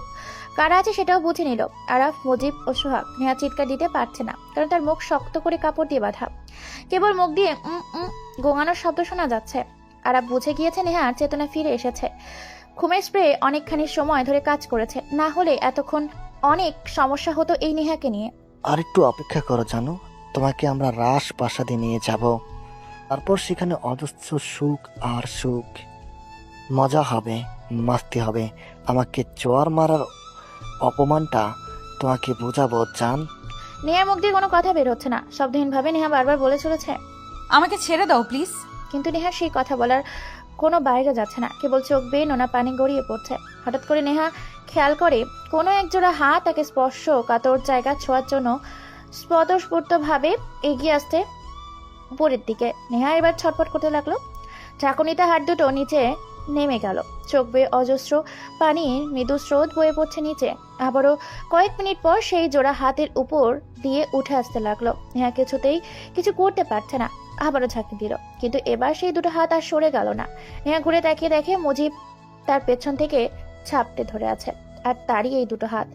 কারা আছে সেটাও বুঝে নিল। আরাফ, মুজিব ও সোহাগ। নেহা চিৎকার দিতে পারছে না, কারণ তার মুখ শক্ত করে কাপড় দিয়ে বাঁধা। কেবল মুখ দিয়ে গোঙানোর শব্দ শোনা যাচ্ছে। আরাফ বুঝে গিয়েছে নেহার চেতনা ফিরে এসেছে। ঘুমের স্প্রে অনেকখানি সময় ধরে কাজ করেছে, না হলে এতক্ষণ অনেক সমস্যা হতো এই নেহাকে নিয়ে। আর একটু অপেক্ষা করো জানো, তোমাকে আমরা রাজপ্রাসাদে নিয়ে যাব। তারপর সেখানে অজস্র সুখ আর সুখ, মজা হবে, মাস্তি হবে। আমাকে চোয়ার মারার অপমানটা তোমাকে বোঝাবো জান। নেহার মুখ দিয়ে কোনো কথা বের হচ্ছে না। শব্দহীনভাবে নেহা বারবার বলে চলেছে, আমাকে ছেড়ে দাও প্লিজ। কিন্তু নেহার সেই কথা বলার কোনো বাইরে যাচ্ছে না, কেবল চোখ বেয়ে নোনা পানি গড়িয়ে পড়ছে। হঠাৎ করে নেহা খেয়াল করে কোনো একজোড়া হাত তাকে স্পর্শ কাতর জায়গা ছোঁয়ার জন্য স্বতঃস্ফূর্তভাবে এগিয়ে আসতে উপরের দিকে। নেহা এবার ছটফট করতে লাগলো। ঝাঁকুনিতে হাত দুটো নিচে নেমে গেল। চোখ বেয়ে অজস্র পানির মৃদু স্রোত বয়ে পড়ছে নিচে। আবারও কয়েক মিনিট পর সেই জোড়া হাতের উপর দিয়ে উঠে আসতে লাগলো। নেহা কিছুতেই কিছু করতে পারছে না। আবারও ঝাঁকি দিল, কিন্তু এবার সেই দুটো হাত আর সরে গেল না। নেহা ঘুরে তাকিয়ে দেখে মুজিব তার পেছন থেকে ছাপটে ধরে আছে, আর তারই এই দুটো হাত।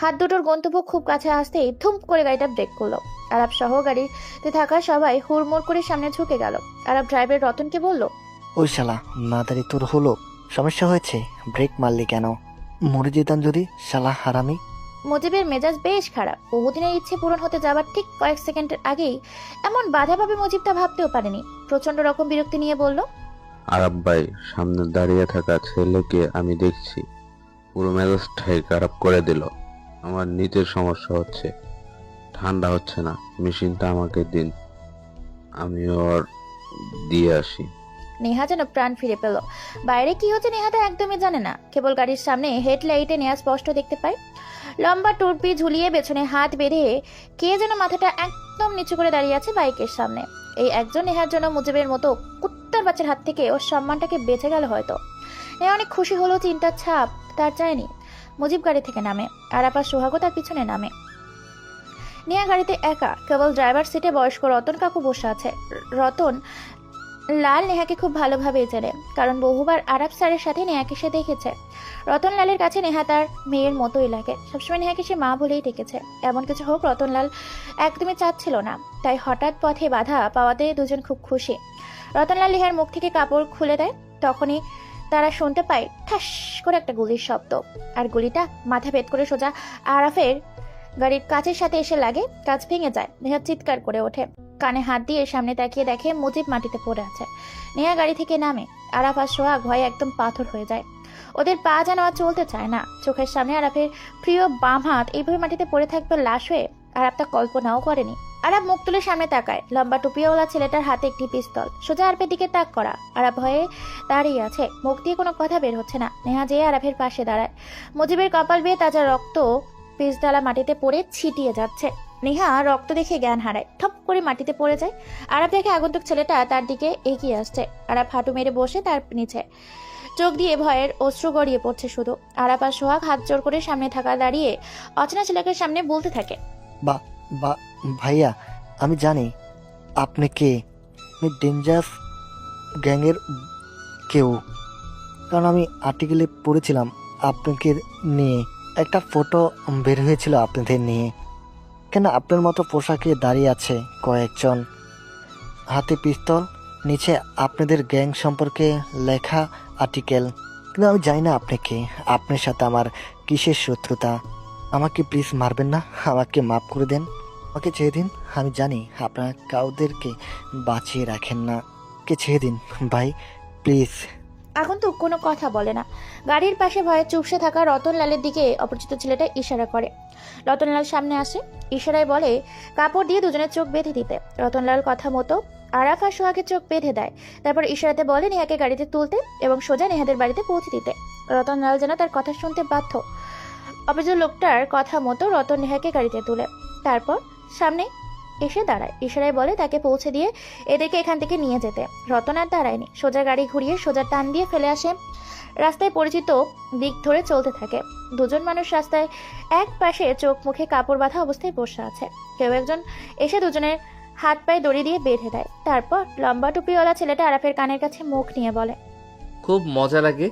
হাত দুটোর গন্তব্য খুব কাছে আসতেই ধুম করে গাড়িটা ব্রেক করলো। আরাব সহ গাড়িতে থাকা সবাই হুড়মুড় করে সামনে ঝুঁকে গেল। আরাব ড্রাইভার রতনকে বলল, ওই শালা মাদারি তোর হলো সমস্যা হয়েছে, ব্রেক মারলি কেন? মরে যেতাম যদি, শালা হারামি। মুজিবের মেজাজ বেশ খারাপ। বহুদিনের ইচ্ছে পূরণ হতে যাবার ঠিক কয়েক সেকেন্ডের আগেই এমন বাধা পাবে মুজিব তা ভাবতেও পারেনি। প্রচন্ড রকম বিরক্তি নিয়ে বলল, আরাব ভাই, সামনে দাঁড়িয়ে থাকা ছেলেকে আমি দেখছি, পুরো মেজাজটাই খারাপ করে দিল। আমার নিচের সমস্যা হচ্ছে, ঠান্ডা হচ্ছে না। মেশিনটা আমাকে দিন, আমি ওর দিয়ে আসি। নেহা যেন প্রাণ ফিরে পেল। বাইরে কি হচ্ছে নেহা তা একদমই জানে না। কেবল গাড়ির সামনে হেডলাইটে নেহা স্পষ্ট দেখতে পায়। লম্বা টুপি ঝুলিয়ে পেছনে হাত বেঁধে কে যেন মাথাটা একদম নিচু করে দাঁড়িয়ে আছে বাইকের সামনে। এই একজন নেহার জন্য মুজিবের মতো কুত্তার বাচ্চার হাত থেকে ওর সম্মানটাকে বেঁচে গেল হয়তো। নেহা অনেক খুশি হলো, চিন্তার ছাপ তার চায়নি। মুজিব গাড়ি থেকে নামে, আর আপার সোহাগও তার পিছনে নামে। নেহা গাড়িতে একা, কেবল ড্রাইভার সিটে বয়স্ক রতন কাকু বসে আছে। রতন লাল নেহাকে খুব ভালোভাবেই চেনে, কারণ বহুবার আরাব স্যারের সাথে নেহাকে সে দেখেছে। রতনলালের কাছে নেহা তার মেয়ের মতোই লাগে। সবসময় নেহাকে সে মা বলেই ডেকেছে। এমন কিছু হোক রতনলাল একদমই চাচ্ছিল না, তাই হঠাৎ পথে বাধা পাওয়াতে দুজন খুব খুশি। রতনলাল নেহার মুখ থেকে কাপড় খুলে দেয়। তখনই তারা শুনতে পায় ঠাস করে একটা গুলির শব্দ, আর গুলিটা মাথা ভেদ করে সোজা আরাফের গাড়ির কাচের সাথে এসে লাগে। কাচ ভেঙে যায়। নেহা চিৎকার করে ওঠে। কানে হাত দিয়ে সামনে তাকিয়ে দেখে মুজিব মাটিতে পড়ে আছে। নেহা গাড়ি থেকে নামে। আরাফ আর সোহাগ ভয়ে একদম পাথর হয়ে যায়। ওদের পা যেন আর চলতে চায় না। চোখের সামনে আরাফের প্রিয় বাম হাত এইভাবে মাটিতে পড়ে থাকবে লাশ হয়ে। আরাফ তা কল্পনাও করেনি। আরাফ মুখ তুলে সামনে তাকায়। লম্বা টুপিওয়ালা ছেলেটার হাতে একটি পিস্তল, সোজা আরাফের দিকে তাক করা। আরাফ ভয়ে দাঁড়িয়ে আছে, মুখ দিয়ে কোনো কথা বের হচ্ছে না। নেহা যেয়ে আরাফের পাশে দাঁড়ায়। মুজিবের কপাল বেয়ে তাজা রক্ত পিসডালা মাটিতে পড়ে ছিটিয়ে যাচ্ছে। নেহা রক্ত দেখে জ্ঞান হারায়, ঠপ করে মাটিতে পড়ে যায়। আরাফ দেখে আগন্তুক ছেলেটা তার দিকে এগিয়ে আসছে। আরাফ হাঁটু মেরে বসে তার নিচে, চোখ দিয়ে ভয়ের অশ্রু গড়িয়ে পড়ছে শুধু। আরাফ আর সোহাগ হাত জোর করে সামনে থাকা দাঁড়িয়ে অচেনা ছেলেকে সামনে বলতে থাকে, বা বা ভাইয়া, আমি জানি আপনি কে। আমি ডেঞ্জারাস গ্যাংয়ের কেউ, কারণ আমি আর্টিকেলে পড়েছিলাম আপনাকে নিয়ে। একটা ফটো বের হয়েছিল আপনাদের নিয়ে। কেন আপনার মতো পোশাকে দাঁড়িয়ে আছে কয়েকজন, হাতে পিস্তল, নিচে আপনাদের গ্যাং সম্পর্কে লেখা আর্টিকেল। কিন্তু আমি জানি না আপনি কে, আপনার সাথে আমার কিসের শত্রুতা। আমাকে প্লিজ মারবেন না, আমাকে মাফ করে দেন, আমাকে ছেড়ে দিন। আমি জানি আপনারা কাউদেরকে বাঁচিয়ে রাখেন না, কে ছেড়ে দিন ভাই প্লিজ। আগন্তুক কোনো কথা বলে না। গাড়ির পাশে ভয়ে চুপসে থাকা রতনলালের দিকে অপরিচিত ছেলেটা ইশারা করে। রতনলাল সামনে আসে, ইশারায় বলে কাপড় দিয়ে দুজনের চোখ বেঁধে দিতে। রতনলাল কথা মতো আরাফ আর সোহাগের চোখ বেঁধে দেয়। তারপর ইশারাতে বলে নেহাকে গাড়িতে তুলতে এবং সোজা নেহাদের বাড়িতে পৌঁছে দিতে। রতনলাল যেন তার কথা শুনতে বাধ্য। অপরিচিত লোকটার কথা মতো রতন নেহাকে গাড়িতে তুলে, তারপর সামনে এসে দাঁড়ায়। ইশারায় বলে তাকে পৌঁছে দিয়ে এদেরকে এখান থেকে নিয়ে যেতে। রতন আর দাঁড়ায়নি, সোজা গাড়ি ঘুরিয়ে সোজা টান দিয়ে ফেলে আসে। রাস্তায় পরিচিত দিক ধরে চলতে থাকে। দুজন মানুষ রাস্তায় এক পাশে চোখ মুখে কাপড় বাঁধা অবস্থায় বসে আছে। কেউ একজন এসে দুজনের হাত পায়ে দড়ি দিয়ে বেঁধে দেয়। তারপর লম্বা টুপিওয়ালা ছেলেটা আরাফের কানের কাছে মুখ নিয়ে বলে, খুব মজা লাগে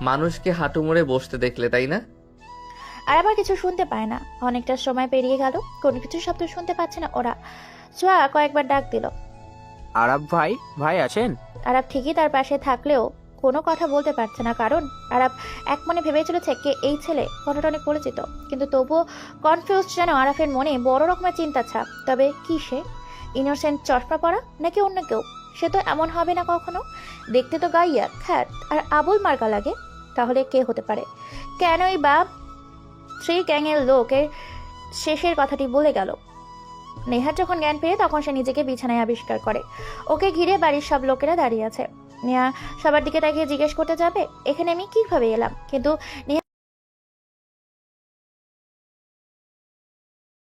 মানুষকে হাঁটু মুড়ে বসতে দেখলে, তাই না? আর আবার কিছু শুনতে পায় না। অনেকটা সময় পেরিয়ে গেল, কোনো কিছু শব্দ শুনতে পাচ্ছে না ওরা। সোয়া কয়েকবার ডাক দিল। আরাব ভাই, ভাই আছেন? আরাব ঠিকই তার পাশে থাকলেও কোনো কথা বলতে পারছে না, কারণ আরাব এক মনে ভেবে চলেছে কে এই ছেলে, কথাটা অনেক পরিচিত। কিন্তু তবুও কনফিউজ যেন আরাফের মনে বড় রকমের চিন্তা ছাপ। তবে কি সে ইনোসেন্ট চশমা পরা নাকি অন্য কেউ? সে তো এমন হবে না কখনো। দেখতে তো গাইয়া খ্যাত আর আবুল মার্কা লাগে। তাহলে কে হতে পারে? কেনই বা সেই গ্যাংয়ের লোকের শেষের কথাটি বলে গেল? নেহার যখন জ্ঞান পেয়ে তখন সে নিজেকে বিছানায় আবিষ্কার করে। ওকে ঘিরে বাড়ির সব লোকেরা দাঁড়িয়ে আছে। নেহা সবার দিকে তাকিয়ে জিজ্ঞেস করতে যাবে, এখানে আমি কিভাবে এলাম? কিন্তু নেহা